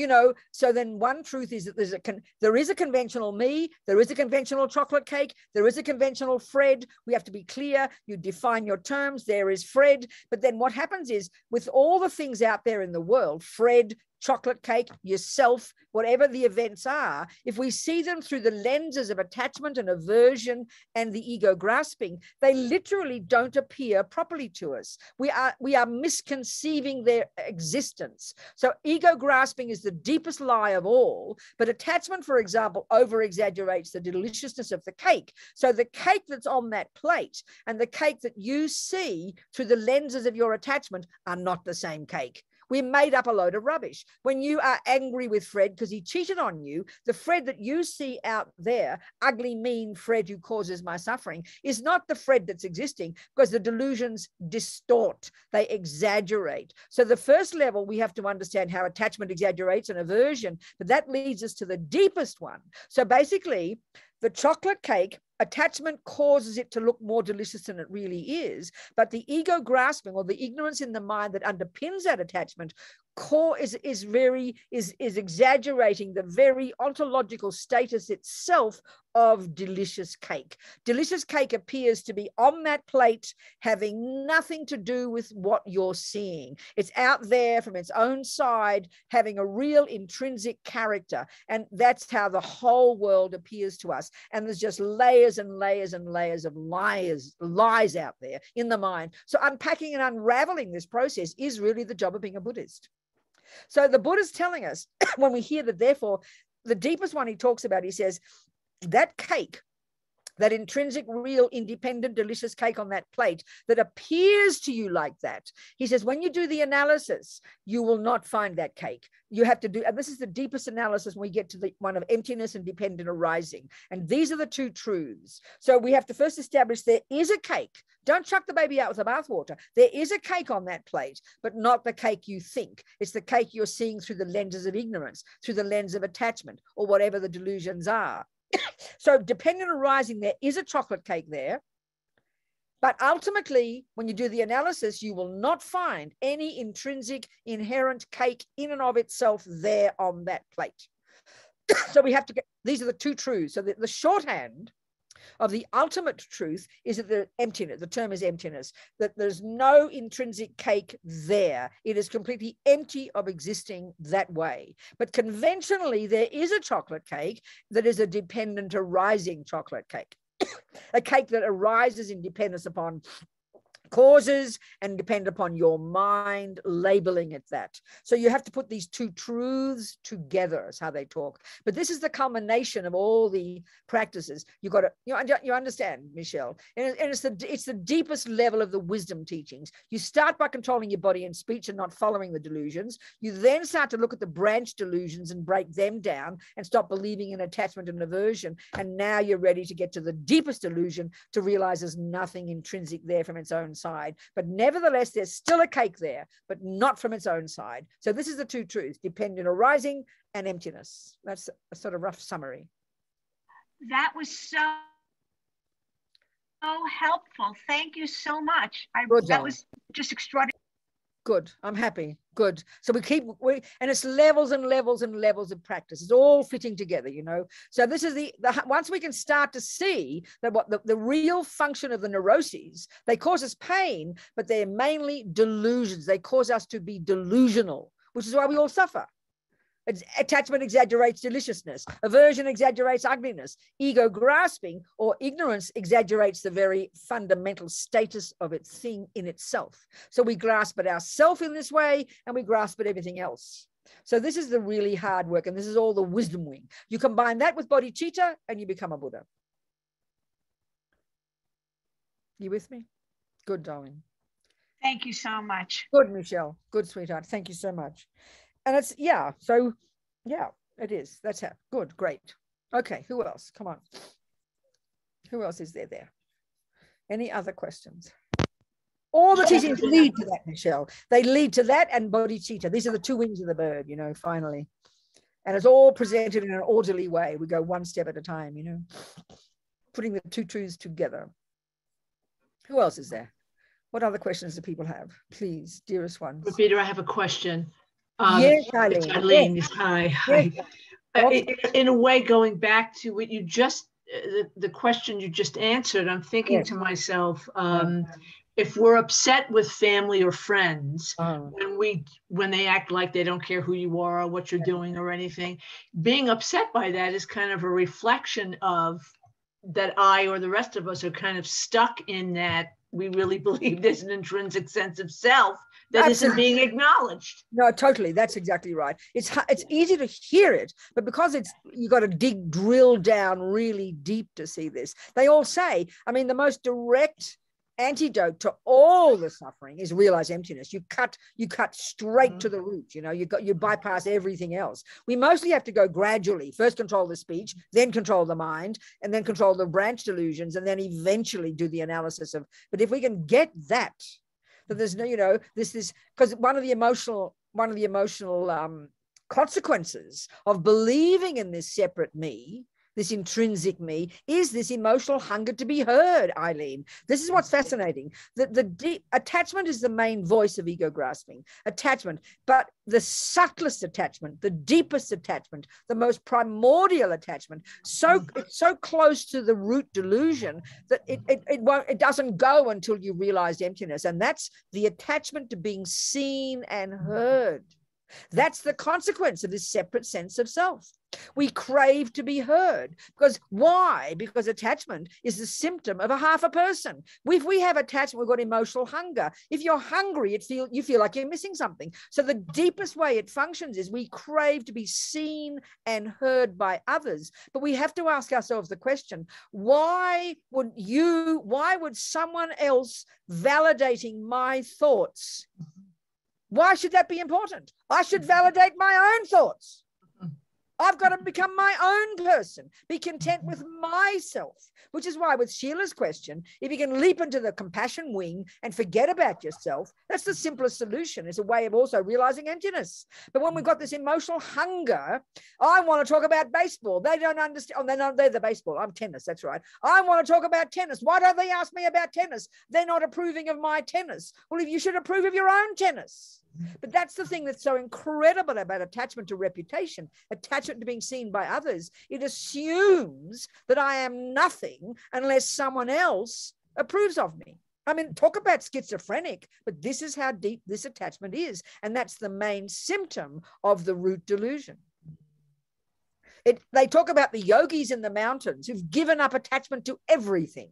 so then one truth is that there is a conventional me, there is a conventional chocolate cake, there is a conventional Fred. We have to be clear. You define your terms. There is Fred. But then what happens is with all the things out there in the world, Fred, chocolate cake, yourself, whatever the events are, if we see them through the lenses of attachment and aversion and the ego grasping, they literally don't appear properly to us. We are misconceiving their existence. So ego grasping is the deepest lie of all, but attachment, for example, over-exaggerates the deliciousness of the cake. So the cake that's on that plate and the cake that you see through the lenses of your attachment are not the same cake. We made up a load of rubbish. When you are angry with Fred because he cheated on you, the Fred that you see out there, ugly, mean Fred who causes my suffering, is not the Fred that's existing, because the delusions distort, they exaggerate. So the first level, we have to understand how attachment exaggerates and aversion, but that leads us to the deepest one. So basically, the chocolate cake, attachment causes it to look more delicious than it really is, but the ego grasping, or the ignorance in the mind that underpins that attachment, is exaggerating the very ontological status itself of delicious cake. Delicious cake appears to be on that plate, having nothing to do with what you're seeing. It's out there from its own side, having a real intrinsic character. And that's how the whole world appears to us. And there's just layers and layers and layers of lies out there in the mind. So unpacking and unraveling this process is really the job of being a Buddhist. So the Buddha's telling us, when we hear that, therefore, the deepest one he talks about, he says, that cake, that intrinsic, real, independent, delicious cake on that plate that appears to you like that, he says, when you do the analysis, you will not find that cake. You have to do, and this is the deepest analysis when we get to the one of emptiness and dependent arising. And these are the two truths. So we have to first establish there is a cake. Don't chuck the baby out with the bathwater. There is a cake on that plate, but not the cake you think. It's the cake you're seeing through the lenses of ignorance, through the lens of attachment, or whatever the delusions are. So dependent arising, there is a chocolate cake there. But ultimately, when you do the analysis, you will not find any intrinsic, inherent cake in and of itself there on that plate. So we have to get, these are the two truths. So the shorthand of the ultimate truth is that the emptiness, the term is emptiness, that there's no intrinsic cake there. It is completely empty of existing that way. But conventionally, there is a chocolate cake that is a dependent arising chocolate cake. A cake that arises in dependence upon causes and depend upon your mind labeling it that. So you have to put these two truths together, is how they talk. But this is the culmination of all the practices. You got to, you understand, Michelle, and it's the deepest level of the wisdom teachings. You start by controlling your body and speech and not following the delusions. You then start to look at the branch delusions and break them down and stop believing in attachment and aversion. And now you're ready to get to the deepest delusion, to realize there's nothing intrinsic there from its own side, but nevertheless there's still a cake there, but not from its own side. So this is the two truths: dependent arising and emptiness. That's a sort of rough summary. That was so helpful. Thank you so much. That was just extraordinary. Good. I'm happy. Good. So and it's levels and levels and levels of practice. It's all fitting together, you know. So this is once we can start to see that what the real function of the neuroses, they cause us pain, but they're mainly delusions. They cause us to be delusional, which is why we all suffer. Attachment exaggerates deliciousness. Aversion exaggerates ugliness. Ego grasping or ignorance exaggerates the very fundamental status of its thing in itself. So we grasp at ourself in this way, and we grasp at everything else. So this is the really hard work, and this is all the wisdom wing. You combine that with bodhicitta, and you become a Buddha. You with me? Good, darling. Thank you so much. Good, Michelle. Good, sweetheart. Thank you so much. And it's, so it is. That's how. Good, great. Okay, who else? Come on. Who else is there? Any other questions? All the teachings lead to that, Michelle. They lead to that and bodhicitta. These are the two wings of the bird, you know, finally. And it's all presented in an orderly way. We go one step at a time, you know, putting the two truths together. Who else is there? What other questions do people have? Please, dearest ones. Peter, I have a question. Yes, Eileen. Eileen, yes. Hi. Yes. In a way, going back to what you just, the question you just answered, I'm thinking to myself, if we're upset with family or friends, when they act like they don't care who you are or what you're doing or anything, being upset by that is kind of a reflection of that I or the rest of us are kind of stuck in that we really believe there's an intrinsic sense of self that isn't being acknowledged. No, totally. That's exactly right. It's easy to hear it, but because you got to drill down really deep to see this. They all say, I mean, the most direct antidote to all the suffering is realize emptiness. You cut straight to the root. You bypass everything else. We mostly have to go gradually. First control the speech, then control the mind, and then control the branch delusions, and then eventually do the analysis of. But if we can get that there's no, this is because one of the emotional consequences of believing in this separate me, this intrinsic me, is this emotional hunger to be heard, Eileen. This is what's fascinating. The deep attachment is the main voice of ego grasping, attachment, but the subtlest attachment, the deepest attachment, the most primordial attachment, it's so close to the root delusion that it doesn't go until you realize emptiness. And that's the attachment to being seen and heard. That's the consequence of this separate sense of self. We crave to be heard. Because why? Because attachment is the symptom of a half a person. If we have attachment, we've got emotional hunger. If you're hungry, you feel like you're missing something. So the deepest way it functions is we crave to be seen and heard by others. But we have to ask ourselves the question, why would someone else validating my thoughts? Why should that be important? I should validate my own thoughts. I've got to become my own person, be content with myself, which is why with Sheila's question, if you can leap into the compassion wing and forget about yourself, that's the simplest solution. It's a way of also realizing emptiness. But when we've got this emotional hunger, I want to talk about baseball. They don't understand. Oh, they're the baseball. I'm tennis. That's right. I want to talk about tennis. Why don't they ask me about tennis? They're not approving of my tennis. Well, if you should approve of your own tennis. But that's the thing that's so incredible about attachment to reputation, attachment to being seen by others. It assumes that I am nothing unless someone else approves of me. I mean, talk about schizophrenic, but this is how deep this attachment is. And that's the main symptom of the root delusion. They talk about the yogis in the mountains who've given up attachment to everything,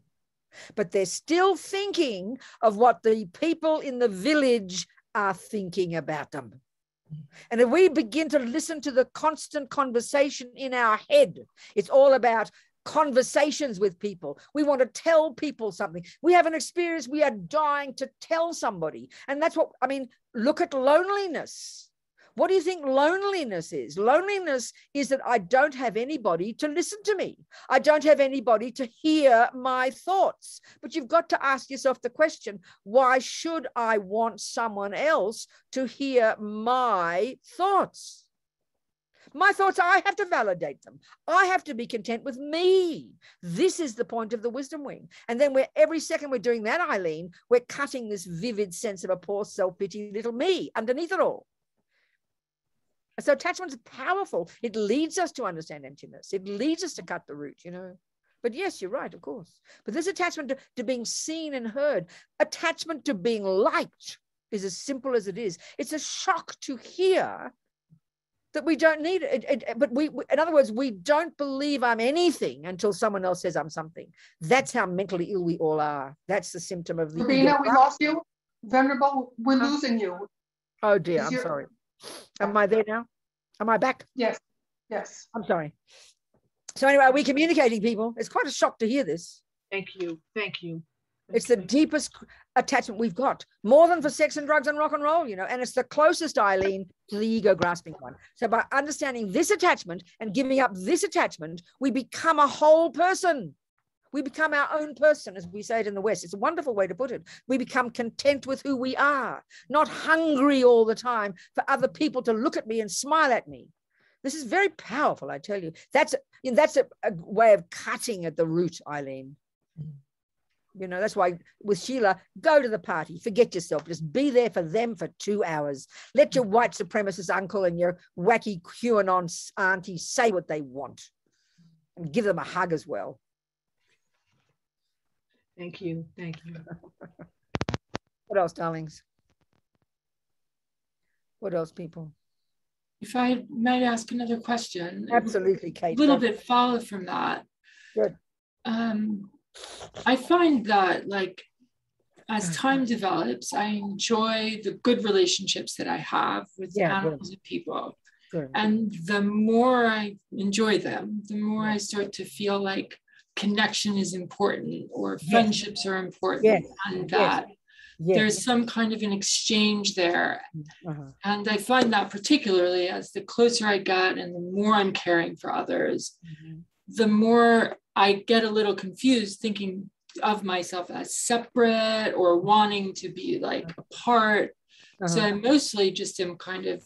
but they're still thinking of what the people in the village are thinking about them. And if we begin to listen to the constant conversation in our head, it's all about conversations with people. We want to tell people something. We have an experience, we are dying to tell somebody. And that's what, I mean, look at loneliness. What do you think loneliness is? Loneliness is that I don't have anybody to listen to me. I don't have anybody to hear my thoughts. But you've got to ask yourself the question, why should I want someone else to hear my thoughts? My thoughts, I have to validate them. I have to be content with me. This is the point of the wisdom wing. And then every second we're doing that, Eileen, we're cutting this vivid sense of a poor self-pity little me underneath it all. So attachment is powerful. It leads us to understand emptiness. It leads us to cut the root, But yes, you're right, of course. But this attachment to being seen and heard, attachment to being liked is as simple as it is. It's a shock to hear that we don't need it. But in other words, we don't believe I'm anything until someone else says I'm something. That's how mentally ill we all are. That's the symptom of the Robina, we lost you. Venerable, we're losing you. Oh dear, I'm sorry. Am I there now? Am I back? Yes. I'm sorry. So anyway, are we communicating, people? It's quite a shock to hear this. Thank you. It's the deepest attachment we've got, more than for sex and drugs and rock and roll, and it's the closest, Eileen, to the ego grasping one. So by understanding this attachment and giving up this attachment, we become a whole person. We become our own person, as we say it in the West. It's a wonderful way to put it. We become content with who we are, not hungry all the time for other people to look at me and smile at me. This is very powerful, I tell you. That's a way of cutting at the root, Eileen. That's why with Sheila, go to the party, forget yourself, just be there for them for 2 hours. Let your white supremacist uncle and your wacky QAnon auntie say what they want and give them a hug as well. Thank you. What else, darlings? What else, people? If I might ask another question. Absolutely, Kate. A little bit follow from that. Good. I find that, like, as time develops, I enjoy the good relationships that I have with animals and people. Good. And the more I enjoy them, the more I start to feel like connection is important, or friendships are important, and that there's some kind of an exchange there. And I find that particularly as the closer I get and the more I'm caring for others, the more I get a little confused thinking of myself as separate or wanting to be like apart. So I mostly just am kind of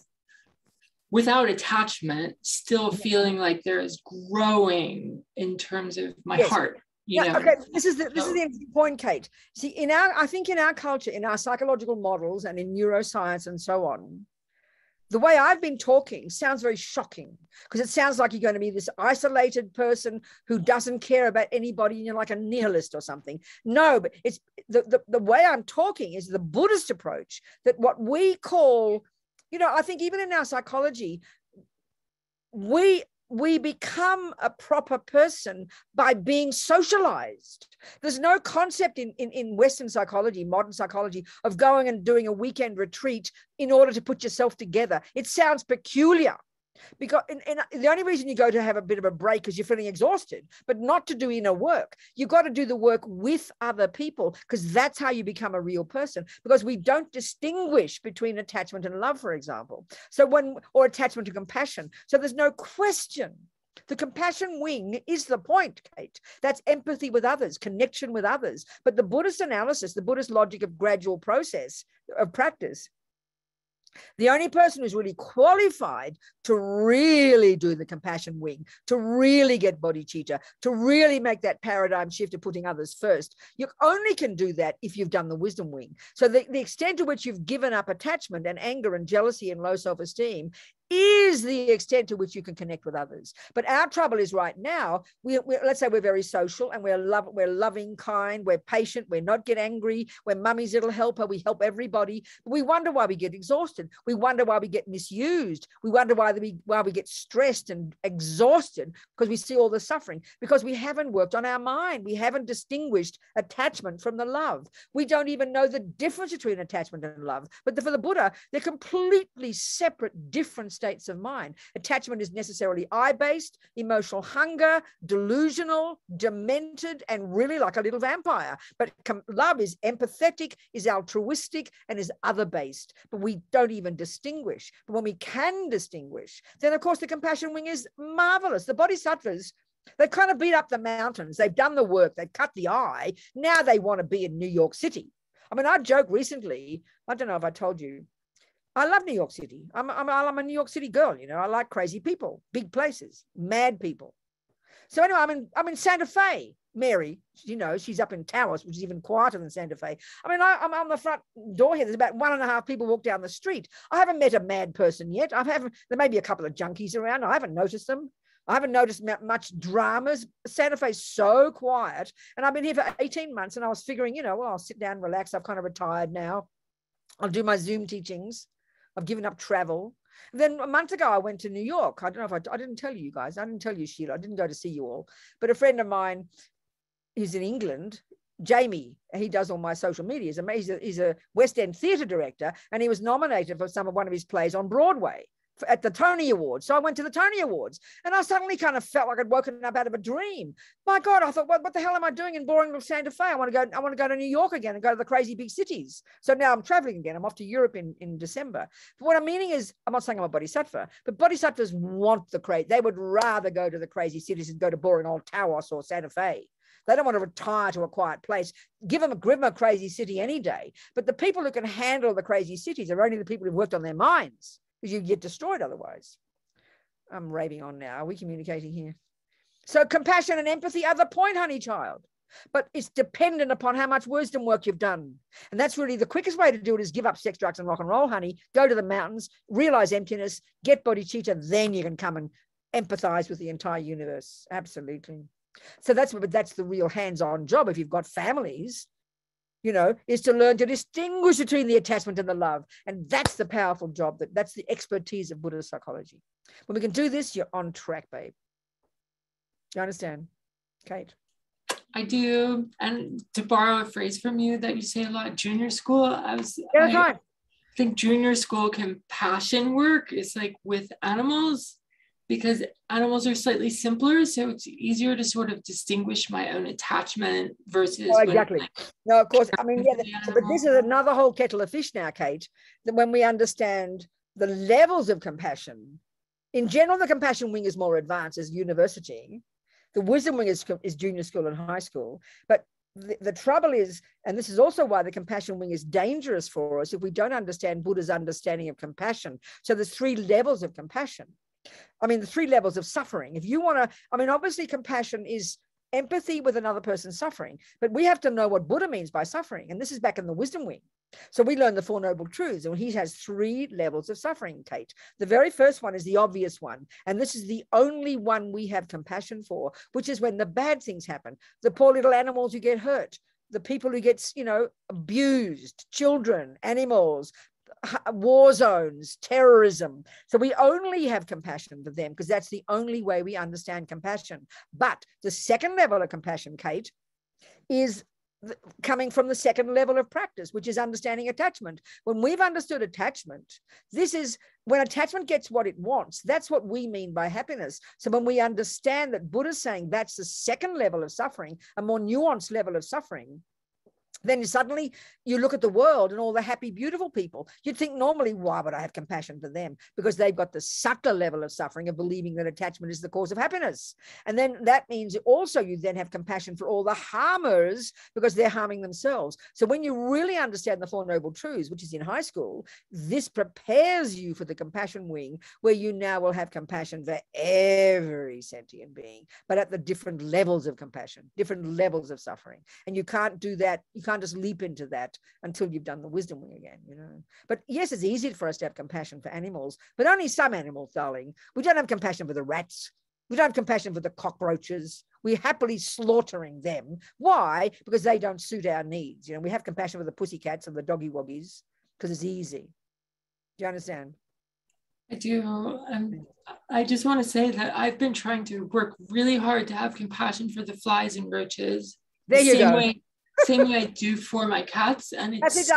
without attachment, still feeling like there is growing in terms of my heart. You know? Okay. This is the interesting point, Kate. See, I think in our culture, in our psychological models and in neuroscience and so on, the way I've been talking sounds very shocking, because it sounds like you're going to be this isolated person who doesn't care about anybody, and you're like a nihilist or something. No, but it's the way I'm talking is the Buddhist approach, that what we call, I think even in our psychology, we become a proper person by being socialized. There's no concept in Western psychology, modern psychology, of going and doing a weekend retreat in order to put yourself together. It sounds peculiar, because and the only reason you go to have a bit of a break is you're feeling exhausted, but not to do inner work. You've got to do the work with other people, because that's how you become a real person, because we don't distinguish between attachment and love, for example. Or attachment to compassion. So there's no question. The compassion wing is the point, Kate. That's empathy with others, connection with others. But the Buddhist analysis, the Buddhist logic of gradual process of practice, the only person who's really qualified to really do the compassion wing, to really get bodhicitta, to really make that paradigm shift of putting others first, you only can do that if you've done the wisdom wing. So the extent to which you've given up attachment and anger and jealousy and low self-esteem is the extent to which you can connect with others. But our trouble is right now, let's say we're very social and we're loving, kind, we're patient, we're not get angry, we're mummy's little helper, we help everybody. We wonder why we get exhausted. We wonder why we get misused. We wonder why we get stressed and exhausted, because we see all the suffering, because we haven't worked on our mind. We haven't distinguished attachment from the love. We don't even know the difference between attachment and love. But for the Buddha, they're completely separate, different states of mind. Attachment is necessarily I-based, emotional hunger, delusional, demented, and really like a little vampire. But love is empathetic, is altruistic, and is other-based. But we don't even distinguish. But when we can distinguish, then of course the compassion wing is marvelous. The bodhisattvas, they've kind of beat up the mountains. They've done the work. They've cut the eye. Now they want to be in New York City. I mean, I joked recently, I don't know if I told you, I love New York City. I'm a New York City girl, I like crazy people, big places, mad people. So anyway, I'm in Santa Fe. Mary, she's up in Taos, which is even quieter than Santa Fe. I mean, I'm on the front door here. There's about 1.5 people walk down the street. I haven't met a mad person yet. There may be a couple of junkies around. I haven't noticed them. I haven't noticed much dramas. Santa Fe's so quiet. And I've been here for 18 months, and I was figuring, I'll sit down and relax. I've kind of retired now. I'll do my Zoom teachings. I've given up travel. And then a month ago, I went to New York. I don't know if I didn't tell you guys. I didn't tell you, Sheila. I didn't go to see you all. But a friend of mine who's in England, Jamie, he does all my social media. He's a West End theatre director, and he was nominated for one of his plays on Broadway at the Tony Awards. So I went to the Tony Awards, and I suddenly kind of felt like I'd woken up out of a dream. My God, I thought, what the hell am I doing in boring little Santa Fe? I want to go to New York again and go to the crazy big cities. So now I'm traveling again. I'm off to Europe in December. But what I'm meaning is, I'm not saying I'm a bodhisattva, but bodhisattvas want the crazy. They would rather go to the crazy cities and go to boring old Taos or Santa Fe. They don't want to retire to a quiet place. Give them a crazy city any day. But the people who can handle the crazy cities are only the people who've worked on their minds, because you get destroyed otherwise. I'm raving on now. Are we communicating here? So compassion and empathy are the point, honey child. But it's dependent upon how much wisdom work you've done. And that's really the quickest way to do it, is give up sex, drugs, and rock and roll, honey. Go to the mountains, realize emptiness, get bodhicitta, then you can come and empathize with the entire universe. Absolutely. So that's the real hands-on job if you've got families. is to learn to distinguish between the attachment and the love. And that's the powerful job, that's the expertise of Buddhist psychology. When we can do this, you're on track, babe. You understand, Kate? I do. And to borrow a phrase from you that you say a lot, junior school, I think junior school compassion work is like with animals, because animals are slightly simpler, so it's easier to sort of distinguish my own attachment versus exactly. No, of course. I mean, but this is another whole kettle of fish now, Kate, that when we understand the levels of compassion, in general, the compassion wing is more advanced as university. The wisdom wing is junior school and high school. But the trouble is, and this is also why the compassion wing is dangerous for us if we don't understand Buddha's understanding of compassion. So there's 3 levels of compassion. I mean, the 3 levels of suffering. If you want to, I mean, obviously compassion is empathy with another person's suffering, but we have to know what Buddha means by suffering. And this is back in the wisdom wing. So we learn the 4 noble truths, and he has 3 levels of suffering, Kate. The very first one is the obvious one. And this is the only one we have compassion for, which is when the bad things happen. The poor little animals who get hurt, the people who get, abused, children, animals, war zones, terrorism. So we only have compassion for them because that's the only way we understand compassion. But the second level of compassion, Kate, is coming from the second level of practice, which is understanding attachment. When we've understood attachment, this is when attachment gets what it wants. That's what we mean by happiness. So when we understand that Buddha's saying that's the second level of suffering, a more nuanced level of suffering, then suddenly you look at the world and all the happy, beautiful people. You'd think normally, why would I have compassion for them? Because they've got the subtle level of suffering of believing that attachment is the cause of happiness. And then that means also you then have compassion for all the harmers because they're harming themselves. So when you really understand the 4 noble truths, which is in high school, this prepares you for the compassion wing, where you now will have compassion for every sentient being, but at the different levels of compassion, different levels of suffering. And you can't do that. You can't just leap into that until you've done the wisdom wing again, But yes, it's easy for us to have compassion for animals, but only some animals, darling. We don't have compassion for the rats. We don't have compassion for the cockroaches. We're happily slaughtering them. Why? Because they don't suit our needs. We have compassion for the pussycats and the doggy woggies because it's easy. Do you understand? I do. I just want to say that I've been trying to work really hard to have compassion for the flies and roaches. There you go. Same way I do for my cats, and it's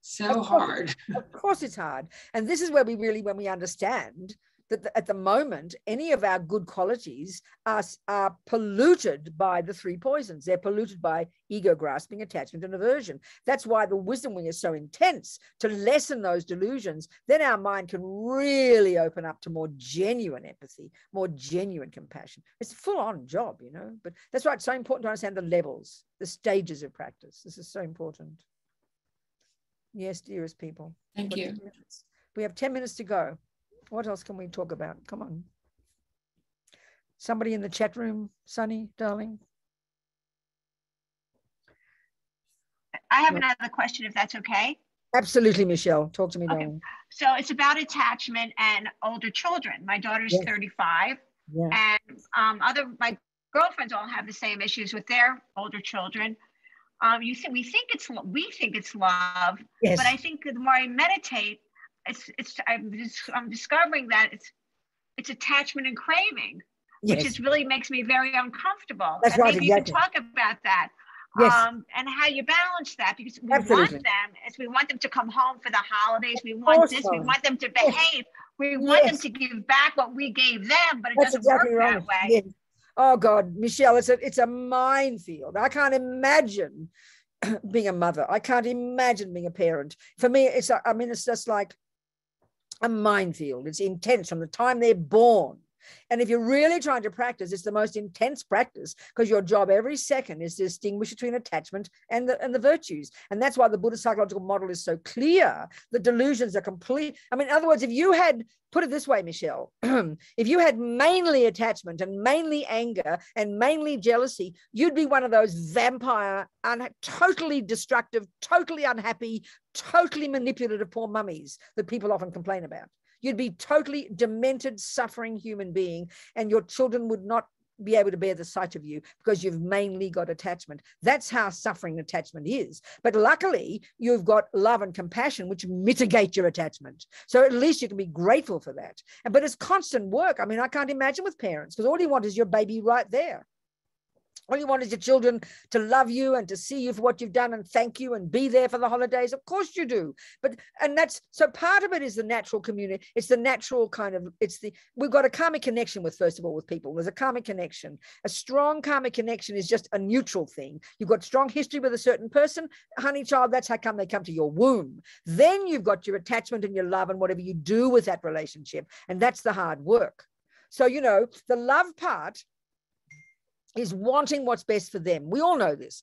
so hard. Of course it's hard. And this is where when we understand that at the moment, any of our good qualities are polluted by the 3 poisons. They're polluted by ego, grasping, attachment, and aversion. That's why the wisdom wing is so intense, to lessen those delusions. Then our mind can really open up to more genuine empathy, more genuine compassion. It's a full-on job, but that's why it's so important to understand the levels, the stages of practice. This is so important. Yes, dearest people. Thank you. We have 10 minutes to go. What else can we talk about? Come on. Somebody in the chat room, Sunny, darling. I have another question, if that's okay. Absolutely, Michelle. Talk to me, darling. So it's about attachment and older children. My daughter's 35, and my girlfriends all have the same issues with their older children. We think it's love, but I think the more I meditate, I'm discovering that it's attachment and craving, which really makes me very uncomfortable. That's right. Maybe you can talk about that. And how you balance that, because we want them to come home for the holidays. We want this. We want them to behave. We want them to give back what we gave them, but it doesn't work that way. Yes. Oh God, Michelle, it's a minefield. I can't imagine being a mother. I can't imagine being a parent. For me, it's just like a minefield. It's intense from the time they're born. And if you're really trying to practice, it's the most intense practice, because your job every second is to distinguish between attachment and the virtues. And that's why the Buddhist psychological model is so clear. The delusions are complete. I mean, in other words, if you had, put it this way, Michelle, if you had mainly attachment and mainly anger and mainly jealousy, you'd be one of those vampire, totally destructive, totally unhappy, totally manipulative poor mummies that people often complain about. You'd be totally demented, suffering human being, and your children would not be able to bear the sight of you because you've mainly got attachment. That's how suffering attachment is. But luckily, you've got love and compassion, which mitigate your attachment. So at least you can be grateful for that. But it's constant work. I mean, I can't imagine with parents, because all you want is your baby right there. All you want is your children to love you and to see you for what you've done and thank you and be there for the holidays. Of course you do. And that's, so part of it is the natural community. It's the natural kind of, we've got a karmic connection with, first of all, with people. There's a karmic connection. A strong karmic connection is just a neutral thing. You've got strong history with a certain person, honey child, that's how come they come to your womb. Then you've got your attachment and your love and whatever you do with that relationship. And that's the hard work. So, you know, the love part is wanting what's best for them. We all know this.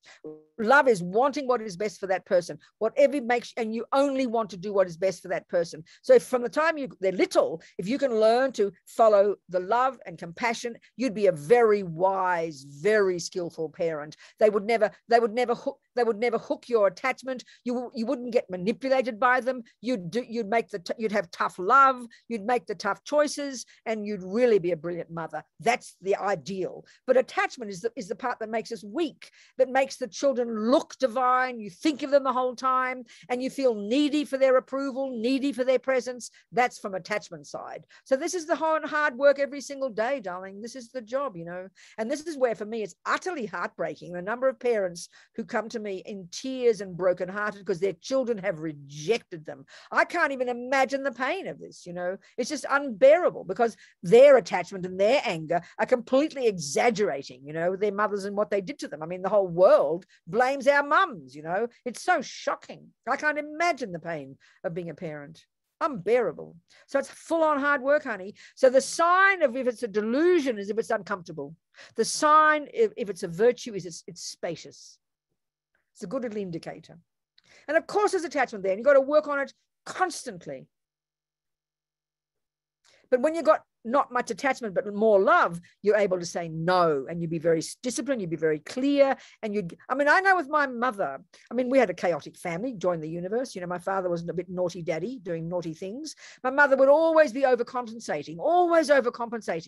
Love is wanting what is best for that person, whatever makes, and you only want to do what is best for that person. So if from the time they're little, if you can learn to follow the love and compassion, you'd be a very wise, very skillful parent. They would never hook your attachment. You wouldn't get manipulated by them. You'd have tough love. You'd make the tough choices, and you'd really be a brilliant mother. That's the ideal. But attachment is the part that makes us weak, that makes the children look divine. You think of them the whole time, and you feel needy for their approval, needy for their presence. That's from attachment side. So this is the hard work every single day, darling. This is the job, you know. And this is where, for me, it's utterly heartbreaking. The number of parents who come to me in tears and brokenhearted because their children have rejected them. I can't even imagine the pain of this, you know. It's just unbearable because their attachment and their anger are completely exaggerating, you know, their mothers and what they did to them. I mean, the whole world blames our mums, you know. It's so shocking. I can't imagine the pain of being a parent. Unbearable. So it's full on hard work, honey. So the sign of if it's a delusion is if it's uncomfortable. The sign if it's a virtue is it's spacious. It's a good little indicator. And of course there's attachment there, and you've got to work on it constantly. But when you've got not much attachment, but more love, you're able to say no, and you'd be very disciplined, you'd be very clear. And I know with my mother, we had a chaotic family, joined the universe. You know, my father was a bit naughty daddy, doing naughty things. My mother would always be overcompensating,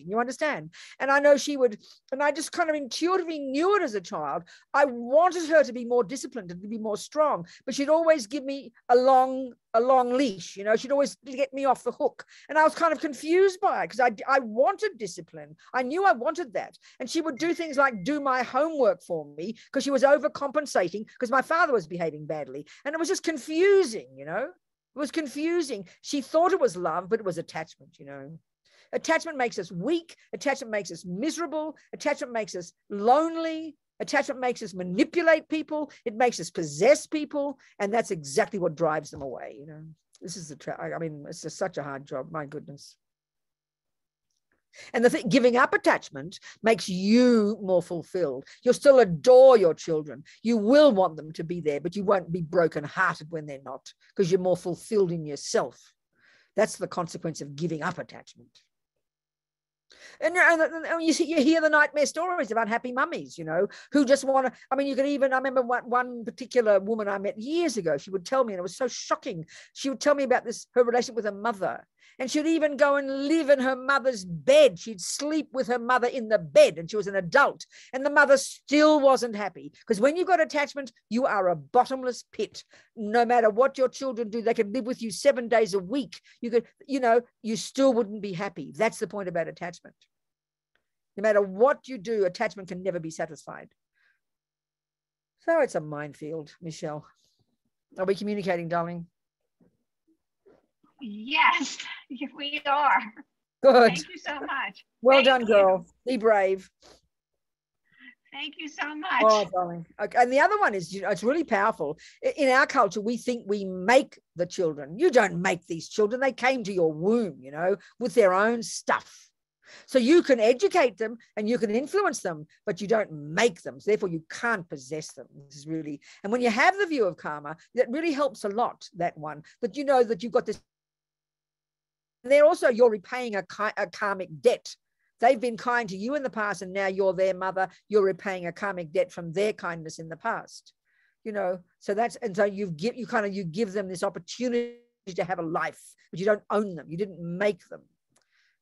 you understand? And I know she would, and I just kind of intuitively knew it as a child. I wanted her to be more disciplined and to be more strong, but she'd always give me a long leash, you know. She'd always get me off the hook. And I was kind of confused by it because I wanted discipline. I knew I wanted that. And she would do things like do my homework for me because she was overcompensating because my father was behaving badly. And it was just confusing, you know. It was confusing. She thought it was love, but it was attachment, you know. Attachment makes us weak. Attachment makes us miserable. Attachment makes us lonely. Attachment makes us manipulate people. It makes us possess people. And that's exactly what drives them away, you know. This is it's just such a hard job. My goodness. And giving up attachment makes you more fulfilled. You'll still adore your children. You will want them to be there, but you won't be brokenhearted when they're not because you're more fulfilled in yourself. That's the consequence of giving up attachment. And you hear the nightmare stories of unhappy mummies, you know, who just want to, you could even, I remember one particular woman I met years ago, she would tell me, and it was so shocking. She would tell me about her relationship with her mother. And she'd even go and live in her mother's bed. She'd sleep with her mother in the bed, and she was an adult. And the mother still wasn't happy. Because when you've got attachment, you are a bottomless pit. No matter what your children do, they could live with you 7 days a week. You still wouldn't be happy. That's the point about attachment. No matter what you do, attachment can never be satisfied. So it's a minefield, Michelle. Are we communicating, darling? Yes, we are. Good. Thank you so much. Well done, girl. Be brave. Thank you so much. Oh, darling. Okay. And the other one is, it's really powerful. In our culture, we think we make the children. You don't make these children. They came to your womb, you know, with their own stuff. So you can educate them and you can influence them, but you don't make them. So therefore, you can't possess them. This is really, and when you have the view of karma, that really helps a lot, that one, that you know that you've got this. And they're also, you're repaying a karmic debt. They've been kind to you in the past, and now you're their mother. You're repaying a karmic debt from their kindness in the past. You know, so that's, and so you give them this opportunity to have a life, but you don't own them. You didn't make them.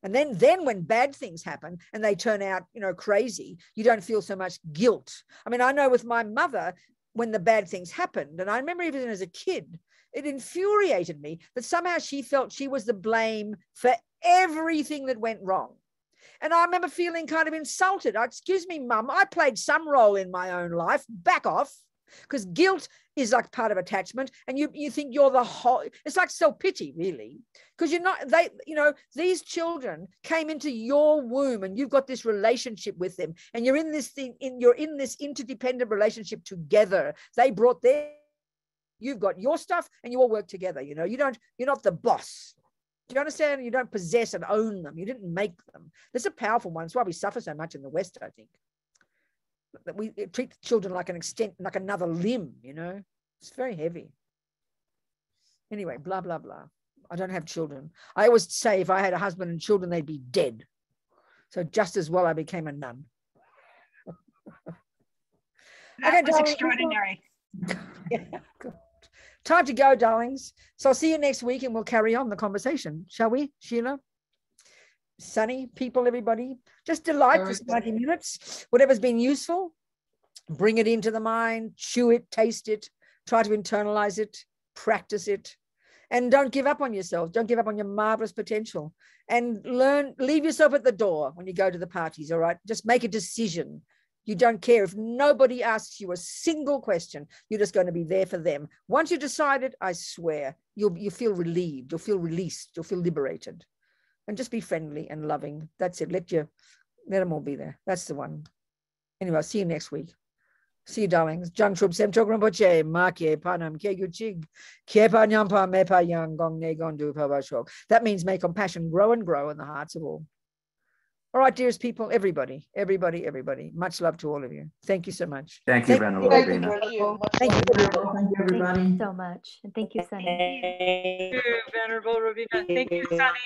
And then when bad things happen and they turn out, crazy, you don't feel so much guilt. I mean, I know with my mother, when the bad things happened, and I remember even as a kid, it infuriated me that somehow she felt she was the blame for everything that went wrong. And I remember feeling kind of insulted. Excuse me, Mum, I played some role in my own life. Back off. Because guilt is like part of attachment, and you think you're the whole. It's like self-pity, really, because you're not. These children came into your womb, and you've got this relationship with them, and you're in this thing. You're in this interdependent relationship together. They brought their. You've got your stuff, and you all work together. You're not the boss. Do you understand? You don't possess and own them. You didn't make them. That's a powerful one. That's why we suffer so much in the West, I think. That we treat children like like another limb, It's very heavy. Anyway, blah, blah, blah. I don't have children. I always say if I had a husband and children, they'd be dead. So just as well I became a nun. That was extraordinary. Yeah, good. Time to go, darlings. So I'll see you next week and we'll carry on the conversation. Shall we, Sheila? Sunny people, everybody, just delight for 90 minutes. Whatever's been useful, bring it into the mind, chew it, taste it, try to internalize it, practice it, and don't give up on yourself. Don't give up on your marvelous potential, and leave yourself at the door when you go to the parties. All right, just make a decision. You don't care if nobody asks you a single question. You're just going to be there for them. Once you decided, I swear, you'll feel relieved, you'll feel released, you'll feel liberated. And just be friendly and loving. That's it. Let them all be there. That's the one. Anyway, I'll see you next week. See you, darlings. Jang Trub Sem Chokram Poche, Makye Panam Kegu Chig, Kiepa Nyampa Mepa Yang Gong Ne Gondu Pavashok. That means may compassion grow and grow in the hearts of all. All right, dearest people, everybody. Much love to all of you. Thank you so much. Thank you, Venerable Robina. Thank you. Thank you, everybody. Thank you so much. And thank you, Sunny. Thank you, Venerable Robina. Thank you, Sunny.